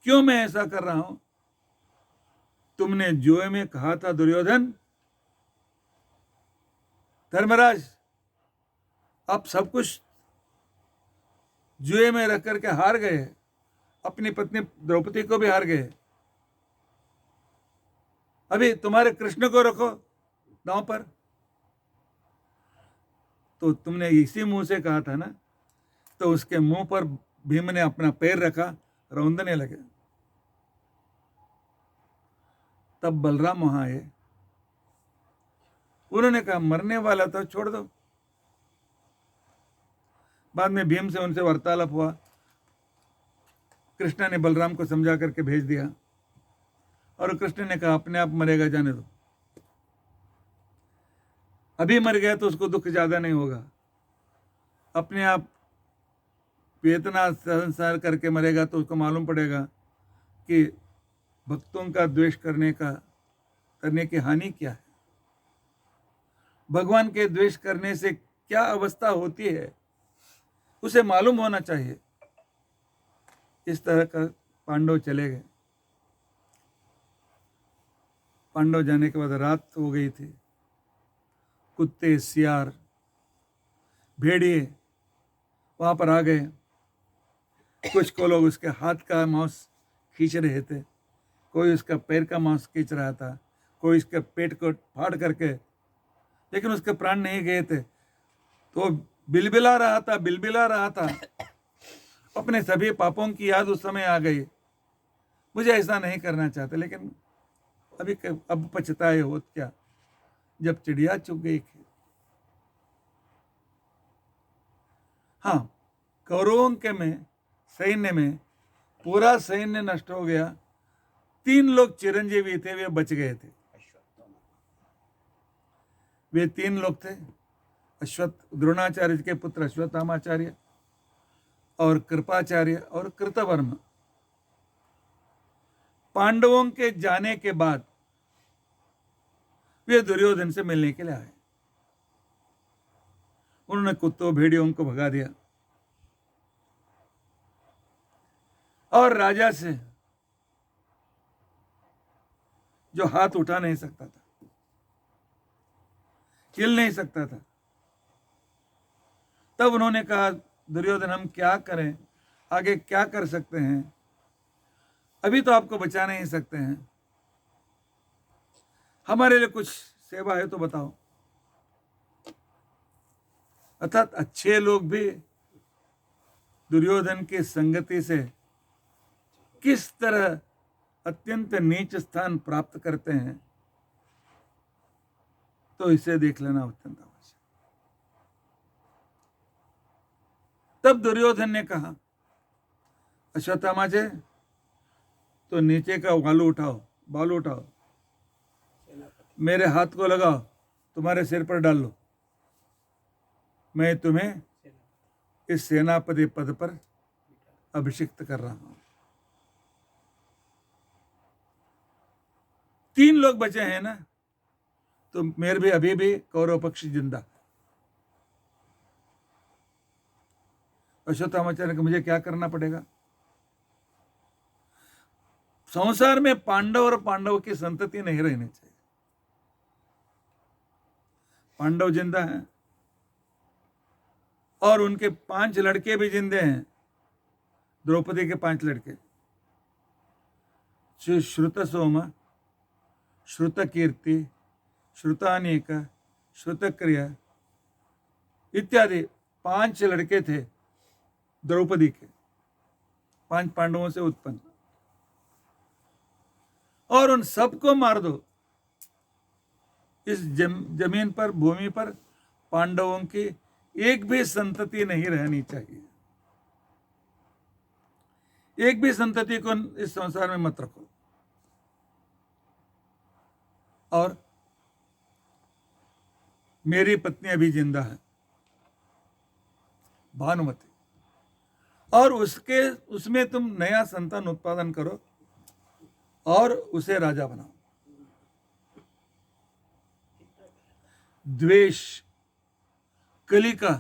क्यों मैं ऐसा कर रहा हूं? तुमने जुए में कहा था दुर्योधन, धर्मराज अब सब कुछ जुए में रख करके हार गए, अपनी पत्नी द्रौपदी को भी हार गए। अभी तुम्हारे कृष्ण को रखो दांव पर, तो तुमने इसी मुंह से कहा था ना। तो उसके मुंह पर भीम ने अपना पैर रखा, रौंदने लगे। तब बलराम वहां आए, उन्होंने कहा मरने वाला था, छोड़ दो। बाद में भीम से उनसे वार्तालाप हुआ, कृष्ण ने बलराम को समझा करके भेज दिया, और कृष्ण ने कहा अपने आप मरेगा, जाने दो। अभी मर गया तो उसको दुख ज्यादा नहीं होगा, अपने आप वेदना सहन करके मरेगा तो उसको मालूम पड़ेगा कि भक्तों का द्वेष करने की हानि क्या है, भगवान के द्वेष करने से क्या अवस्था होती है, उसे मालूम होना चाहिए। इस तरह का पांडव चले गए। पांडव जाने के बाद रात हो गई थी। कुत्ते, सियार, भेड़िए वहां पर आ गए। कुछ को लोग उसके हाथ का मांस खींच रहे थे, कोई उसका पैर का मांस खींच रहा था, कोई उसके पेट को फाड़ करके, लेकिन उसके प्राण नहीं गए थे। तो बिलबिला रहा था। अपने सभी पापों की याद उस समय आ गई। मुझे ऐसा नहीं करना चाहता, लेकिन अब पछताए होत क्या, जब चिड़िया चुग गई खेत। हाँ, कौरवों के सैन्य में पूरा सैन्य नष्ट हो गया। 3 लोग चिरंजीवी थे, वे बच गए थे। वे 3 लोग थे, द्रोणाचार्य के पुत्र अश्वत्थामाचार्य और कृपाचार्य और कृतवर्मा। पांडवों के जाने के बाद वे दुर्योधन से मिलने के लिए आए। उन्होंने कुत्तों भेड़ियों को भगा दिया और राजा से जो हाथ उठा नहीं सकता था, हिल नहीं सकता था, तब उन्होंने कहा दुर्योधन हम क्या करें, आगे क्या कर सकते हैं, अभी तो आपको बचा नहीं सकते हैं, हमारे लिए कुछ सेवा है तो बताओ। अर्थात अच्छे लोग भी दुर्योधन की संगति से किस तरह अत्यंत नीच स्थान प्राप्त करते हैं, तो इसे देख लेना अत्यंत आवश्यक। तब दुर्योधन ने कहा अश्वत्थामा जी, तो नीचे का बालू उठाओ, मेरे हाथ को लगाओ, तुम्हारे सिर पर डाल लो, मैं तुम्हें इस सेनापति पद पर अभिषिक्त कर रहा हूं। 3 लोग बचे हैं ना, तो मेरे भी अभी भी कौरव पक्ष जिंदा। अश्वत्थामाचार्य को मुझे क्या करना पड़ेगा? संसार में पांडव और पांडव की संतति नहीं रहनी चाहिए। पांडव जिंदा हैं और उनके 5 लड़के भी जिंदे हैं, द्रौपदी के 5 लड़के, श्रुतसोम, श्रुतकीर्ति, श्रुतानीक, श्रुतक्रिया इत्यादि 5 लड़के थे द्रौपदी के, 5 पांडवों से उत्पन्न, और उन सबको मार दो। इस जमीन पर, भूमि पर पांडवों की एक भी संतति नहीं रहनी चाहिए। एक भी संतति को इस संसार में मत रखो। और मेरी पत्नी अभी जिंदा है, भानुमति, और उसमें तुम नया संतान उत्पादन करो और उसे राजा बनाओ। द्वेष, कलिका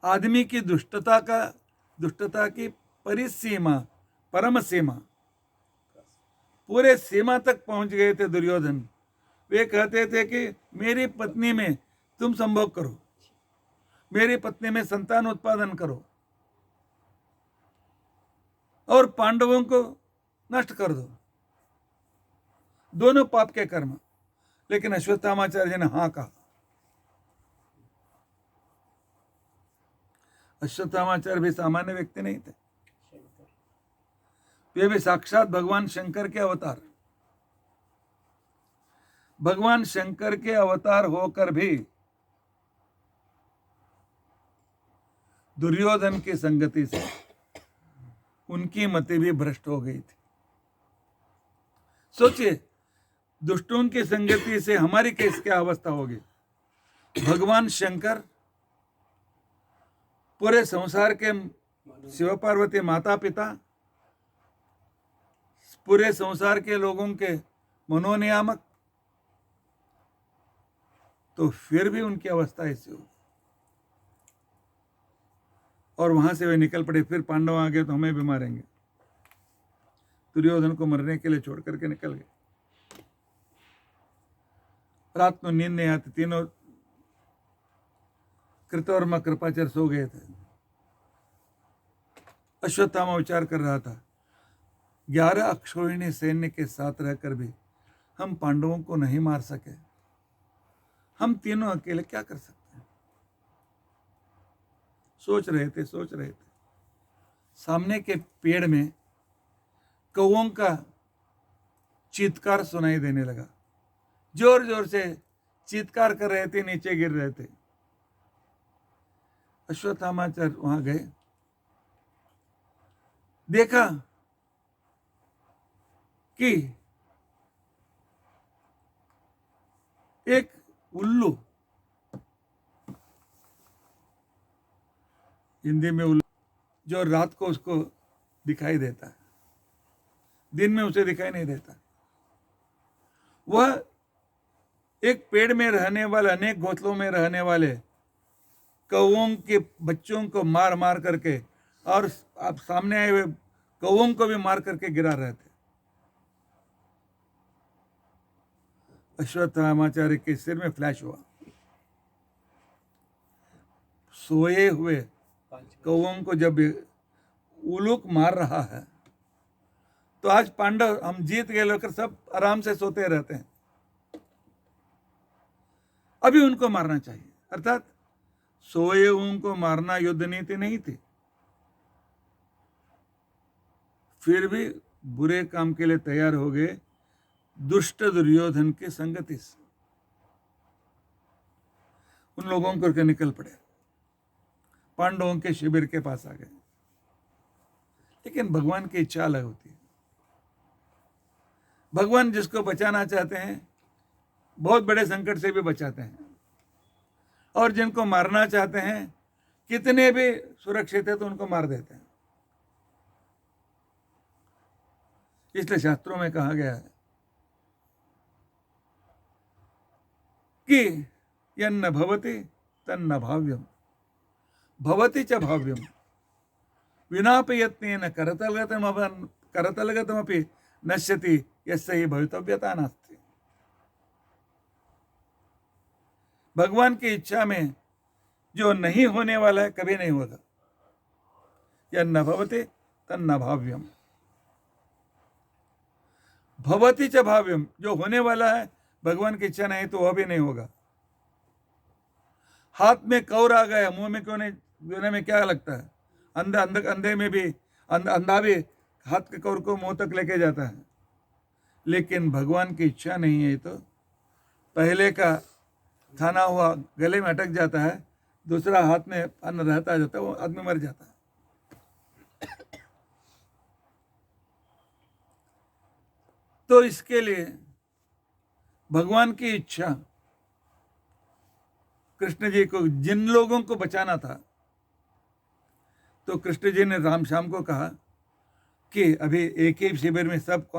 आदमी की दुष्टता की परिसीमा, परम सीमा, पूरे सीमा तक पहुंच गए थे दुर्योधन। वे कहते थे कि मेरी पत्नी में तुम संभोग करो, मेरी पत्नी में संतान उत्पादन करो, और पांडवों को नष्ट कर दो, दोनों पाप के कर्म। लेकिन अश्वत्थामाचार्य जी ने हाँ कहा। अश्वत्थामाचार्य भी सामान्य व्यक्ति नहीं थे, वे भी साक्षात भगवान शंकर के अवतार। भगवान शंकर के अवतार होकर भी दुर्योधन की संगति से उनकी मति भी भ्रष्ट हो गई थी। सोचिए, दुष्टों की संगति से हमारी कैसे क्या अवस्था होगी। भगवान शंकर पूरे संसार के शिव पार्वती माता पिता, पूरे संसार के लोगों के मनोनियामक, तो फिर भी उनकी अवस्था ऐसी हो। और वहां से वे निकल पड़े। फिर पांडव आ गए तो हमें भी मारेंगे, दुर्योधन को मरने के लिए छोड़ करके निकल गए। रात में नींद नहीं आती, तीनों कृतवर्मा कृपाचार्य सो गए थे। अश्वत्थामा विचार कर रहा था, 11 अक्षौहिणी सैन्य के साथ रहकर भी हम पांडवों को नहीं मार सके, हम तीनों अकेले क्या कर सकते हैं। सोच रहे थे। सामने के पेड़ में कौओं का चीत्कार सुनाई देने लगा। जोर जोर से चीत्कार कर रहे थे, नीचे गिर रहे थे। अश्वत्थामाचार्य वहां गए, देखा कि एक उल्लू, हिंदी में उल्लू, जो रात को उसको दिखाई देता है, दिन में उसे दिखाई नहीं देता, वह एक पेड़ में रहने वाले, अनेक घोंसलों में रहने वाले कौओं के बच्चों को मार मार करके, और आप सामने आए हुए कौओं को भी मार करके गिरा रहे थे। अश्वत्थामाचार्य के सिर में फ्लैश हुआ। सोए हुए कौओं को जब उलूक मार रहा है, तो आज पांडव हम जीत गए लेकर सब आराम से सोते रहते हैं, अभी उनको मारना चाहिए। अर्थात सोए उनको मारना युद्ध नीति नहीं थी। फिर भी बुरे काम के लिए तैयार हो गए दुष्ट दुर्योधन की संगति से। उन लोगों को निकल पड़े, पांडवों के शिविर के पास आ गए। लेकिन भगवान की इच्छा अलग होती है। भगवान जिसको बचाना चाहते हैं बहुत बड़े संकट से भी बचाते हैं, और जिनको मारना चाहते हैं कितने भी सुरक्षित है तो उनको मार देते हैं। इसलिए शास्त्रों में कहा गया है कि यन्न भवति तन्न भाव्यम, भवति च भाव्यम, विनापि यत्नेन करतलगतमपि नश्यति यस्य हि भवितव्यता नास्ति। भगवान की इच्छा में जो नहीं होने वाला है कभी नहीं होगा। यन्न भवति तन्न भाव्यम, भवति च भाव्यम, जो होने वाला है भगवान की इच्छा नहीं तो वह भी नहीं होगा। हाथ में कौर आ गया, मुंह में क्यों नहीं देने में क्या लगता है? अंधे में भी अंधा भी हाथ के कौर को मुंह तक लेके जाता है। लेकिन भगवान की इच्छा नहीं है तो पहले का खाना हुआ गले में अटक जाता है, दूसरा हाथ में अन्न रहता जाता है, वो आदमी मर जाता है। तो इसके लिए भगवान की इच्छा, कृष्ण जी को जिन लोगों को बचाना था, तो कृष्ण जी ने राम श्याम को कहा कि अभी एक ही शिविर में सब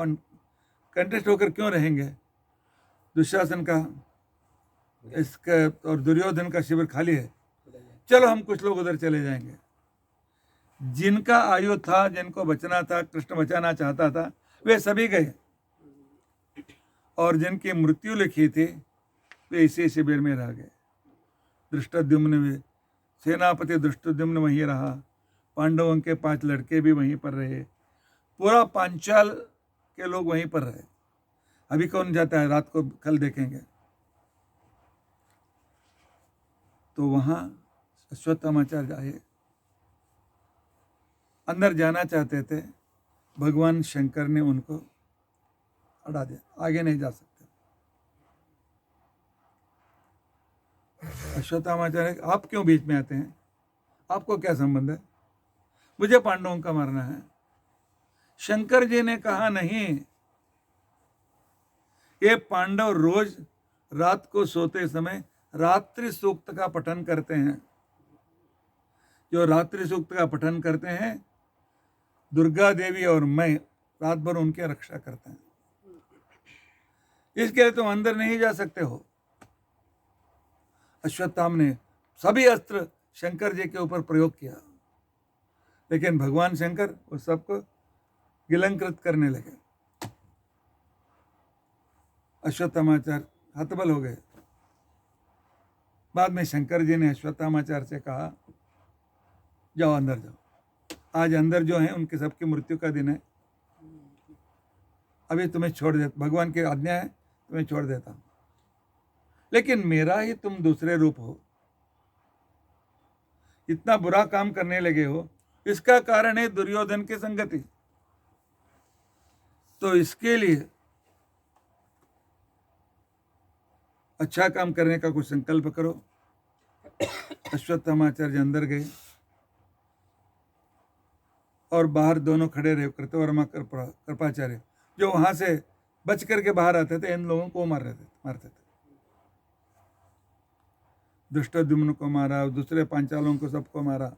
कंटेस्ट होकर क्यों रहेंगे। दुशासन का इसका और दुर्योधन का शिविर खाली है, चलो हम कुछ लोग उधर चले जाएंगे। जिनका आयु था, जिनको बचना था, कृष्ण बचाना चाहता था, वे सभी गए, और जिनकी मृत्यु लिखी थी वे इसी शिविर में रह गए। धृष्टद्युम्न भी, सेनापति धृष्टद्युम्न वहीं रहा, पांडवों के 5 लड़के भी वहीं पर रहे, पूरा पांचाल के लोग वहीं पर रहे। अभी कौन जाता है, रात को कल देखेंगे। तो वहां अश्वत्थामाचार्य आए, अंदर जाना चाहते थे, भगवान शंकर ने उनको अड़ा दिया, आगे नहीं जा सकते। अश्वत्थामाचार्य, आप क्यों बीच में आते हैं, आपको क्या संबंध है, मुझे पांडवों का मारना है। शंकर जी ने कहा नहीं, ये पांडव रोज रात को सोते समय रात्रि सूक्त का पठन करते हैं। जो रात्रि सूक्त का पठन करते हैं, दुर्गा देवी और मैं रात भर उनकी रक्षा करते हैं। इसके लिए तुम अंदर नहीं जा सकते हो। अश्वत्थामा ने सभी अस्त्र शंकर जी के ऊपर प्रयोग किया, लेकिन भगवान शंकर उस सबको गिलंकृत करने लगे। अश्वत्थामाचार्य हतबल हो गए। बाद में शंकर जी ने अश्वत्थामाचार्य से कहा, जाओ अंदर जाओ, आज अंदर जो है उनके सबकी मृत्यु का दिन है, अभी तुम्हें छोड़ देता, भगवान की आज्ञा है, तुम्हें छोड़ देता हूं, लेकिन मेरा ही तुम दूसरे रूप हो, इतना बुरा काम करने लगे हो, इसका कारण है दुर्योधन की संगति। तो इसके लिए अच्छा काम करने का कुछ संकल्प करो। अश्वत्थामाचार्य अंदर गए और बाहर दोनों खड़े रहे, कृतवर्मा कृपाचार्य, जो वहां से बच करके बाहर आते थे, इन लोगों को मारते थे। दुष्टद्युम्न को मारा, दूसरे पांचालों को सबको मारा।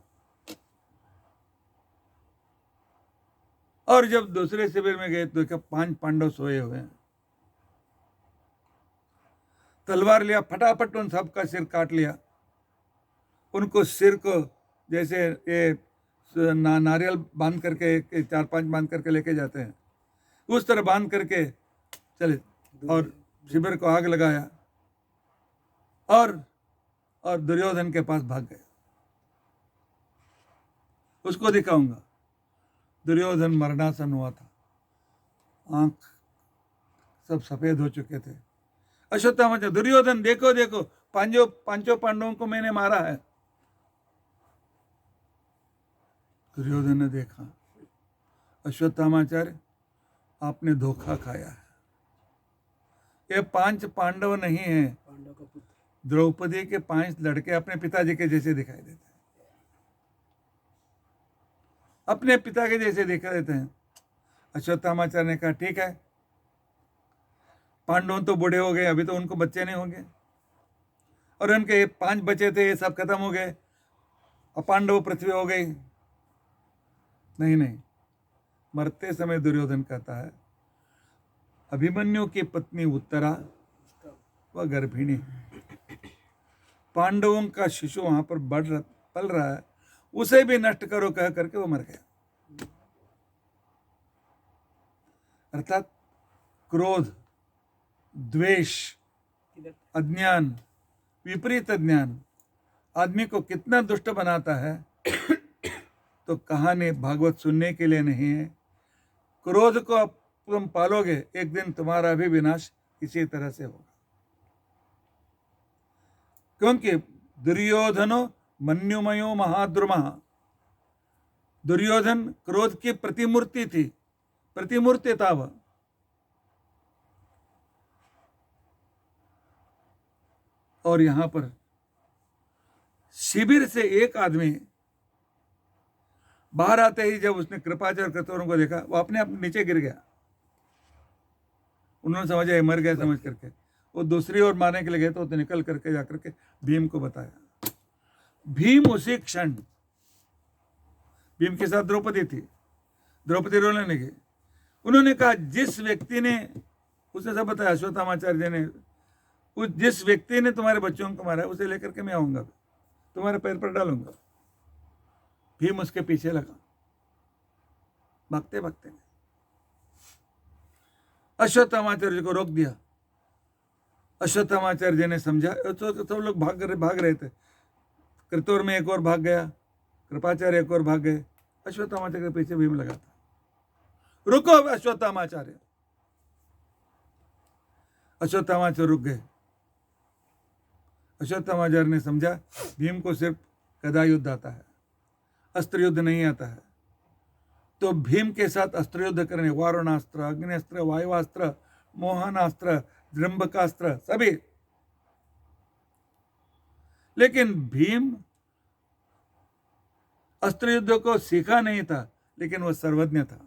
और जब दूसरे शिविर में गए तो देखा 5 पांडव सोए हुए हैं। तलवार लिया, फटाफट उन सबका सिर काट लिया। उनको सिर को जैसे ये नारियल बांध करके 4-5 बांध करके लेके जाते हैं, उस तरह बांध करके चले और शिविर को आग लगाया और दुर्योधन के पास भाग गए। उसको दिखाऊंगा। दुर्योधन मरणासन हुआ था, आंख सब सफेद हो चुके थे। अश्वत्थामा, दुर्योधन देखो देखो, पांचों पांडवों को मैंने मारा है। दुर्योधन ने देखा, अश्वत्थामाचार्य आपने धोखा खाया है, ये 5 पांडव नहीं है, द्रौपदी के 5 लड़के अपने पिताजी के जैसे दिखाई देते हैं, अपने पिता के जैसे दिखाई देते हैं। अश्वत्थामाचार्य ने कहा, ठीक है, पांडव तो बूढ़े हो गए, अभी तो उनको बच्चे नहीं होंगे, और उनके 5 बचे थे, ये सब खत्म हो गए, और पांडव पृथ्वी हो गई। नहीं, मरते समय दुर्योधन कहता है, अभिमन्यु की पत्नी उत्तरा वह गर्भिणी, पांडवों का शिशु वहां पर पल रहा है, उसे भी नष्ट करो कह करके वो मर गया। अर्थात क्रोध, द्वेष, अज्ञान, विपरीत ज्ञान आदमी को कितना दुष्ट बनाता है। तो कहानी भागवत सुनने के लिए नहीं है। क्रोध को तुम पालोगे, एक दिन तुम्हारा भी विनाश इसी तरह से होगा। क्योंकि दुर्योधनो मन्युमयो महाद्रुमः, दुर्योधन क्रोध की प्रतिमूर्ति थी, प्रतिमूर्ति था वह। और यहां पर शिविर से एक आदमी बाहर आते ही जब उसने कृपाचार्य कृतवर्मा को देखा, वो अपने आप नीचे गिर गया। उन्होंने समझा मर गया समझ करके, वो दूसरी ओर मारने के लिए गए तो निकल करके जाकर के भीम को बताया। भीम उसी क्षण, भीम के साथ द्रौपदी थी, द्रौपदी रोने लगी। उन्होंने कहा, जिस व्यक्ति ने, उसने सब बताया, अश्वत्थामाचार्य ने, जिस व्यक्ति ने तुम्हारे बच्चों को मारा उसे लेकर के मैं आऊंगा, तुम्हारे पैर पर डालूंगा। भीम उसके पीछे लगा, भागते भागते अश्वत्थामाचार्य को रोक दिया। अश्वत्थामाचार्य ने समझा, तो सब लोग भाग रहे थे। कृतवर्मा में एक और भाग गया, कृपाचार्य एक और भाग गए, अश्वत्थामाचार्य के पीछे भीम लगा था। रुको अश्वत्थामाचार्य। अश्वत्थामाचार्य रुक गए। अश्वत्थामाचार्य ने समझा भीम को सिर्फ गदा युद्ध आता है, अस्त्र युद्ध नहीं आता है। तो भीम के साथ अस्त्र युद्ध करने, वारुणास्त्र, अग्निस्त्र, वायुवास्त्र, मोहनास्त्र, जृंभकास्त्र सभी। लेकिन भीम अस्त्र युद्ध को सीखा नहीं था, लेकिन वह सर्वज्ञ था।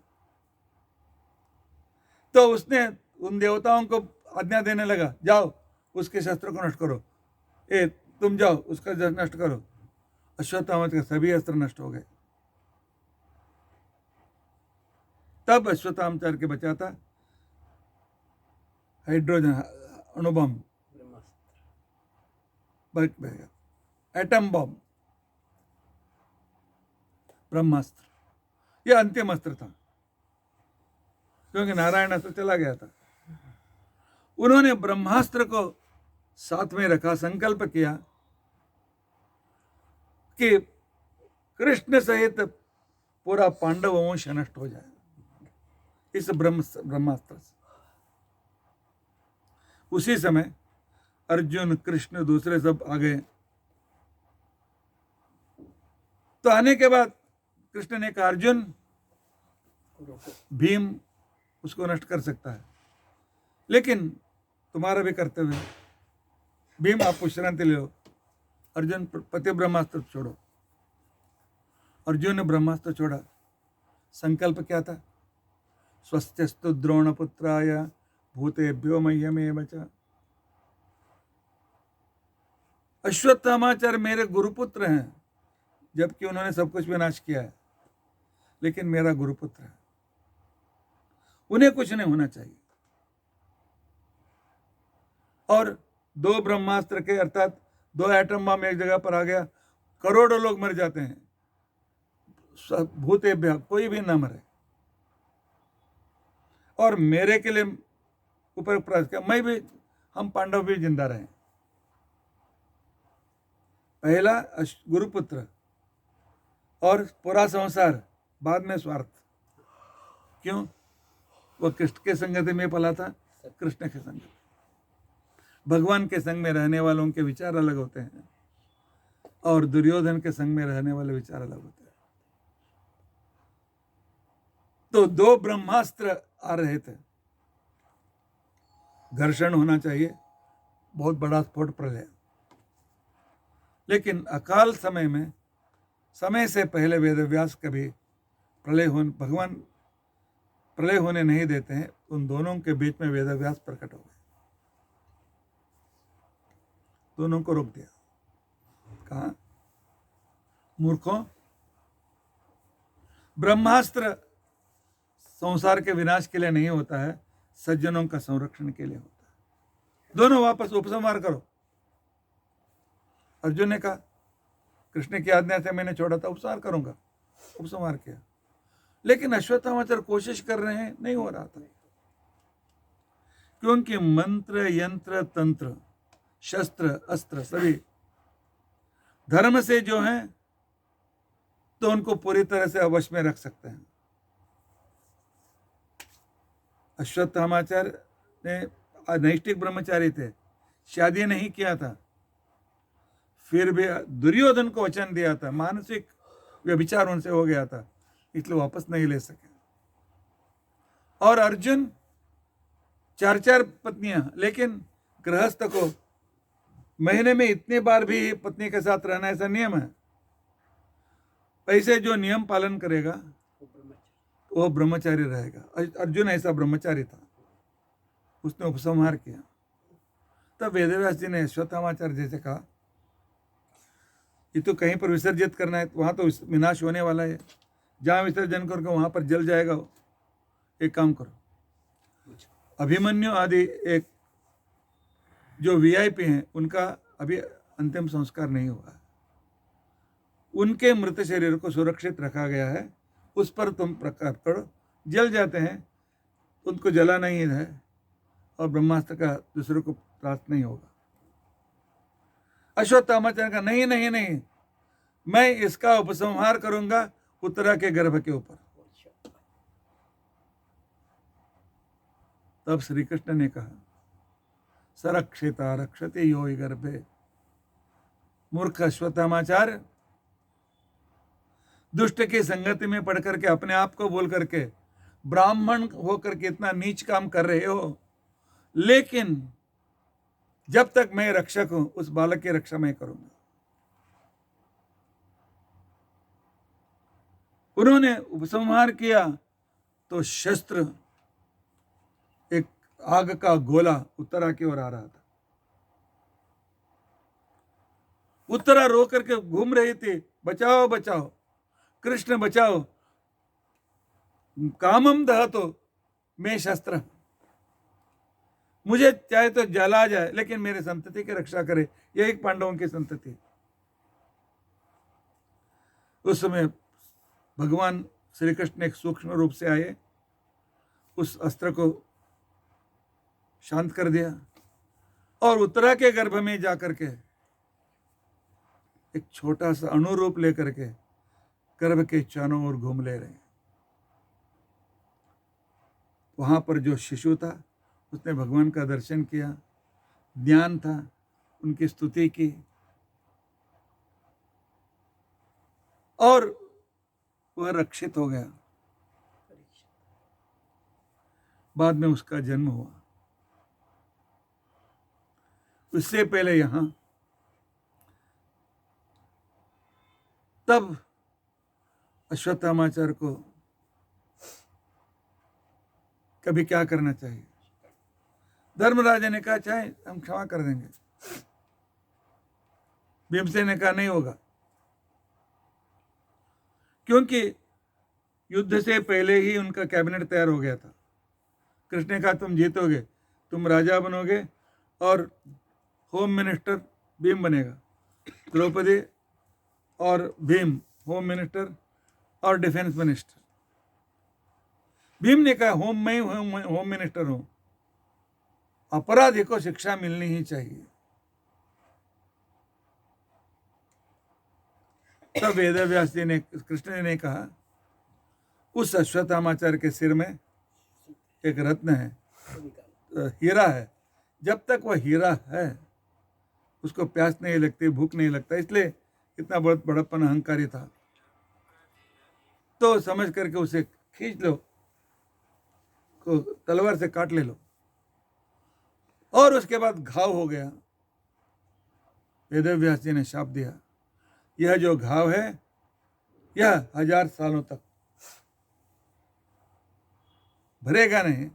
तो उसने उन देवताओं को आज्ञा देने लगा, जाओ उसके शस्त्र को नष्ट करो, तुम जाओ उसका नष्ट करो। अश्वत्थामा के सभी अस्त्र नष्ट हो गए। तब अश्वत्थामाचार्य के बचा था हाइड्रोजन अणुबम, एटम बम, ब्रह्मास्त्र। यह अंतिम अस्त्र था, क्योंकि नारायण अस्त्र चला गया था। उन्होंने ब्रह्मास्त्र को साथ में रखा, संकल्प किया कि कृष्ण सहित पूरा पांडव वंश नष्ट हो जाए इस ब्रह्मास्त्र से। उसी समय अर्जुन, कृष्ण, दूसरे सब आ गए। तो आने के बाद कृष्ण ने कहा, अर्जुन, भीम उसको नष्ट कर सकता है, लेकिन तुम्हारा भी कर्तव्य है। भीम, आप विश्रांति ले लो। अर्जुन, पति ब्रह्मास्त्र छोड़ो। अर्जुन ने ब्रह्मास्त्र छोड़ा। संकल्प क्या था? स्वस्त्यस्तु द्रोणपुत्राय भूतेभ्यो मह्यमेव च। अश्वत्थामाचार्य मेरे गुरुपुत्र हैं, जबकि उन्होंने सब कुछ विनाश किया है, लेकिन मेरा गुरुपुत्र है, उन्हें कुछ नहीं होना चाहिए। और दो ब्रह्मास्त्र के, अर्थात दो एटम बम एक जगह पर आ गया, करोड़ों लोग मर जाते हैं, भूतेभ्य कोई भी ना मरे। और मेरे के लिए ऊपर प्रयास किया, मैं भी, हम पांडव भी जिंदा रहे। पहला गुरुपुत्र और पूरा संसार, बाद में स्वार्थ। क्यों? वो कृष्ण के संगति में पला था, कृष्ण के संगति। भगवान के संग में रहने वालों के विचार अलग होते हैं, और दुर्योधन के संग में रहने वाले विचार अलग होते हैं। तो दो ब्रह्मास्त्र आ रहे थे, घर्षण होना चाहिए, बहुत बड़ा स्फोट प्रलय। लेकिन अकाल समय में, समय से पहले वेदव्यास कभी भगवान प्रलय होने नहीं देते हैं। उन दोनों के बीच में वेदव्यास प्रकट हो गए, दोनों को रोक दिया। कहा, मूर्खों, ब्रह्मास्त्र संसार के विनाश के लिए नहीं होता है, सज्जनों का संरक्षण के लिए होता है। दोनों वापस उपसंहार करो। अर्जुन ने कहा, कृष्ण की आज्ञा से मैंने छोड़ा था, उपसंहार करूंगा। उपसंहार किया। लेकिन अश्वत्थामाचार्य कोशिश कर रहे हैं, नहीं हो रहा था, क्योंकि मंत्र, यंत्र, तंत्र, शस्त्र, अस्त्र सभी धर्म से जो हैं, तो उनको पूरी तरह से अवश में रख सकते हैं। अश्वत्थामाचार्य ने नैष्ठिक ब्रह्मचारी थे, शादी नहीं किया था, फिर भी दुर्योधन को वचन दिया था, मानसिक व्यभिचार उनसे हो गया था, इसलिए वापस नहीं ले सके। और अर्जुन 4 पत्नियां, लेकिन गृहस्थ को महीने में इतनी बार भी पत्नी के साथ रहना, ऐसा नियम है। ऐसे जो नियम पालन करेगा वो ब्रह्मचारी रहेगा। अर्जुन ऐसा ब्रह्मचारी था, उसने उपसंहार किया। तब वेदव्यास जी ने अश्वत्थामाचार्य जैसे कहा, ये तो कहीं पर विसर्जित करना है, वहां तो विनाश होने वाला है, जहां विसर्जन करके वहां पर जल जाएगा वो। एक काम करो, अभिमन्यु आदि एक जो वीआईपी हैं, उनका अभी अंतिम संस्कार नहीं हुआ है, उनके मृत शरीर को सुरक्षित रखा गया है, उस पर तुम प्रकार करो, जल जाते हैं, उनको जला नहीं है, और ब्रह्मास्त्र का दूसरे को प्राप्त नहीं होगा। अश्वत्थामाचार्य का नहीं नहीं नहीं, मैं इसका उपसंहार करूंगा उत्तरा के गर्भ के ऊपर। तब श्री कृष्ण ने कहा, सरक्षिता रक्षते यो हि गर्भे। मूर्ख अश्वत्थामाचार्य, दुष्ट की संगति में पढ़ करके अपने आप को बोल करके ब्राह्मण होकर के इतना नीच काम कर रहे हो, लेकिन जब तक मैं रक्षक हूं उस बालक की रक्षा मैं करूंगा। उन्होंने उपसंहार किया तो शस्त्र, एक आग का गोला उत्तरा की ओर आ रहा था। उत्तरा रो करके घूम रही थी, बचाओ बचाओ, कृष्ण बचाओ, कामम दहतो मैं शस्त्र, मुझे चाहे तो जला जाए लेकिन मेरे संतति की रक्षा करे। यह एक पांडवों की संतति। उस समय भगवान श्री कृष्ण एक सूक्ष्म रूप से आए, उस अस्त्र को शांत कर दिया और उत्तरा के गर्भ में जाकर के एक छोटा सा अणुरूप लेकर के गर्भ के चारों ओर घूम ले रहे हैं। वहां पर जो शिशु था उसने भगवान का दर्शन किया, ज्ञान था, उनकी स्तुति की और वह रक्षित हो गया। बाद में उसका जन्म हुआ। उससे पहले यहां तब अश्वत्थामाचार्य को कभी क्या करना चाहिए? धर्मराजा ने कहा चाहे हम क्षमा कर देंगे। भीमसेन ने कहा नहीं होगा, क्योंकि युद्ध से पहले ही उनका कैबिनेट तैयार हो गया था। कृष्ण ने कहा तुम जीतोगे, तुम राजा बनोगे और होम मिनिस्टर भीम बनेगा। द्रौपदी और भीम होम मिनिस्टर और डिफेंस मिनिस्टर। भीम ने कहा मैं होम मिनिस्टर हूं, अपराधी को शिक्षा मिलनी ही चाहिए। तब वेदव्यास जी ने, कृष्ण ने कहा उस अश्वत्थामाचार्य के सिर में एक रत्न है, हीरा है। जब तक वह हीरा है उसको प्यास नहीं लगती, भूख नहीं लगता, इसलिए इतना बहुत बड़प्पन अहंकारी था। तो समझ करके उसे खींच लो, को तलवार से काट ले लो। और उसके बाद घाव हो गया। वेदव्यास जी ने शाप दिया, यह जो घाव है यह 1000 सालों तक भरेगा नहीं।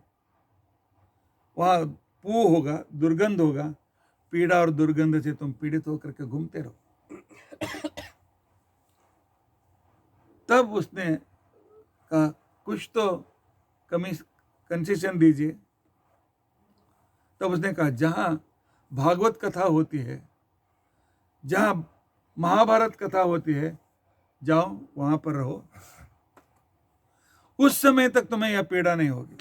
वहां पू होगा, दुर्गंध होगा, पीड़ा और दुर्गंध से तुम पीड़ित होकर के घूमते रहो। तब उसने कहा कुछ तो कंसेशन दीजिए। तब उसने कहा जहां भागवत कथा होती है, जहां महाभारत कथा होती है, जाओ वहां पर रहो, उस समय तक तुम्हें यह पीड़ा नहीं होगी।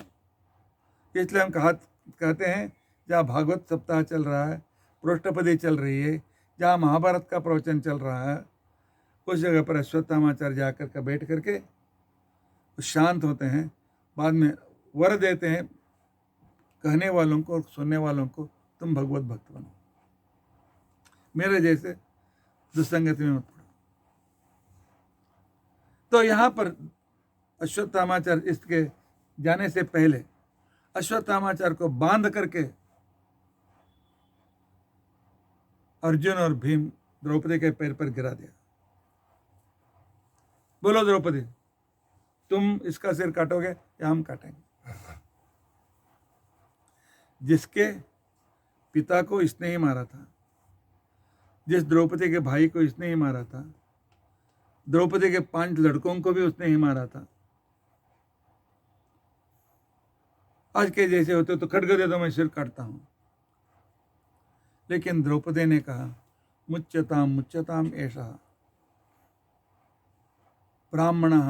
इसलिए हम कहते हैं जहां भागवत सप्ताह चल रहा है, पृष्ठपदी चल रही है, जहां महाभारत का प्रवचन चल रहा है, उस जगह पर अश्वत्थामाचार्य जाकर के बैठ करके शांत होते हैं। बाद में वर देते हैं कहने वालों को और सुनने वालों को, तुम भगवत भक्त बनो, मेरे जैसे दुस्संगति में मत पड़ो। तो यहां पर अश्वत्थामाचार्य इसके जाने से पहले अश्वत्थामाचार्य को बांध करके अर्जुन और भीम द्रौपदी के पैर पर गिरा दिया। बोलो द्रौपदी, तुम इसका सिर काटोगे या हम काटेंगे? जिसके पिता को इसने ही मारा था, जिस द्रौपदी के भाई को इसने ही मारा था, द्रौपदी के 5 लड़कों को भी उसने ही मारा था। आज के जैसे होते तो खड्ग दे दो, मैं सिर काटता हूं। लेकिन द्रौपदी ने कहा मुच्यताम मुच्यताम ऐसा ब्राह्मण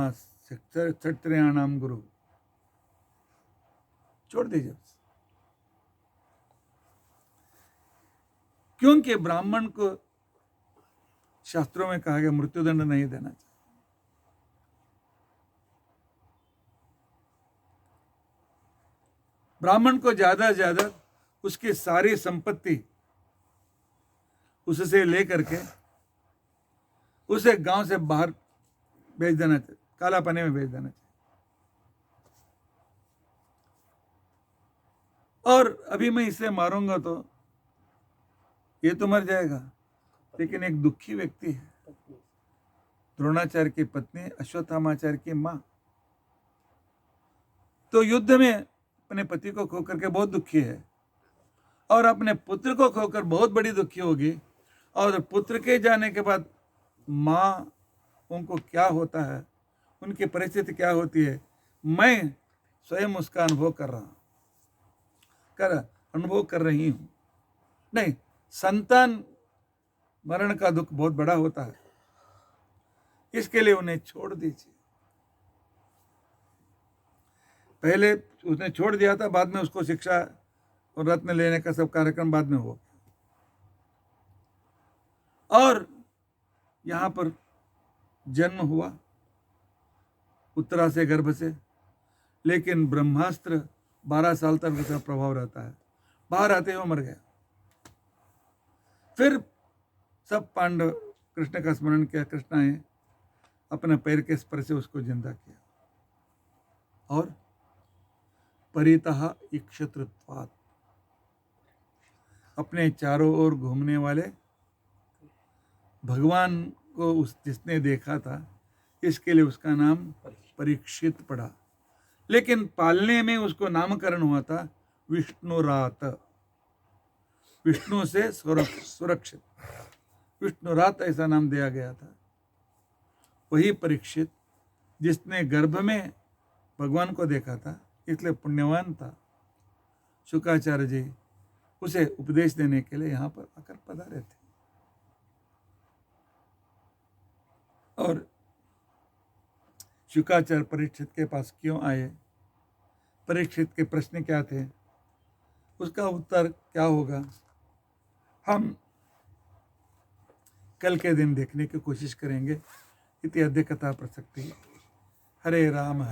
क्षत्रियाणाम गुरु, छोड़ दीजिए। क्योंकि ब्राह्मण को शास्त्रों में कहा गया मृत्युदंड नहीं देना चाहिए। ब्राह्मण को ज़्यादा से ज़्यादा उसकी सारी संपत्ति उससे लेकर के उसे गांव से बाहर भेज देना चाहिए, काला पानी में भेज देना चाहिए। और अभी मैं इसे मारूंगा तो ये तो मर जाएगा, लेकिन एक दुखी व्यक्ति है, द्रोणाचार्य की पत्नी, अश्वत्थामाचार्य की मां, तो युद्ध में अपने पति को खोकर के बहुत दुखी है और अपने पुत्र को खोकर बहुत बड़ी दुखी होगी। और पुत्र के जाने के बाद माँ उनको क्या होता है, उनकी परिस्थिति क्या होती है, मैं स्वयं उसका अनुभव कर रही हूँ। नहीं, संतान मरण का दुख बहुत बड़ा होता है, इसके लिए उन्हें छोड़ दीजिए। पहले उसने छोड़ दिया था, बाद में उसको शिक्षा और रत्न लेने का सब कार्यक्रम बाद में हो। और यहाँ पर जन्म हुआ उत्तरा से, गर्भ से, लेकिन ब्रह्मास्त्र 12 साल तक उसका प्रभाव रहता है, बाहर आते हुए मर गया। फिर सब पांडव कृष्ण का स्मरण किया, कृष्ण आए, अपने पैर के स्पर्श से उसको जिंदा किया और परितः इक्षत्रत्वात्, अपने चारों ओर घूमने वाले भगवान को जिसने देखा था, इसके लिए उसका नाम परीक्षित पड़ा। लेकिन पालने में उसको नामकरण हुआ था विष्णुरात, विष्णु से सुरक्षित, विष्णुरात ऐसा नाम दिया गया था। वही परीक्षित जिसने गर्भ में भगवान को देखा था, इसलिए पुण्यवान था। शुकाचार्य जी उसे उपदेश देने के लिए यहाँ पर आकर पधारे थे। और शुकाचार्य परीक्षित के पास क्यों आए, परीक्षित के प्रश्न क्या थे, उसका उत्तर क्या होगा, हम कल के दिन देखने की कोशिश करेंगे। इति अद्य कथा प्रसक्ति। हरे राम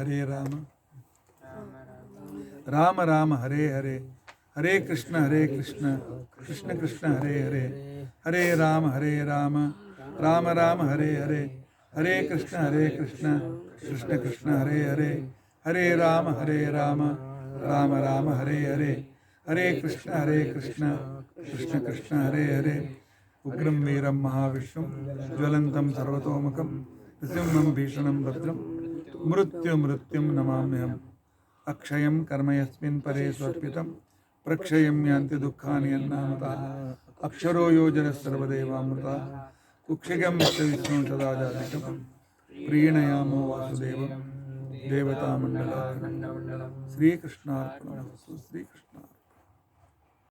राम राम हरे हरे, हरे कृष्ण कृष्ण कृष्ण हरे हरे, हरे राम राम राम हरे हरे, हरे कृष्ण कृष्ण कृष्ण हरे हरे, हरे राम राम राम हरे हरे, हरे कृष्ण कृष्ण कृष्ण हरे हरे। उग्रं वीरं महाविष्णुं ज्वलन्तं सर्वतोमुखं नृसिंहं भीषणं भद्रं मृत्युं नमाम्यहम्। अक्षयं कर्म यस्मिन् परे स्वर्पितं प्रक्षयं यान्ति दुःखानि यन्नामतः। अक्षरो योजनः सर्वदेवामृतः कुक्षिगं विष्णुं सदा जातिकं प्रीणयामो वासुदेवं देवतामण्डलात्। श्रीकृष्णार्पणमस्तु। श्रीकृष्णार्पणमस्तु।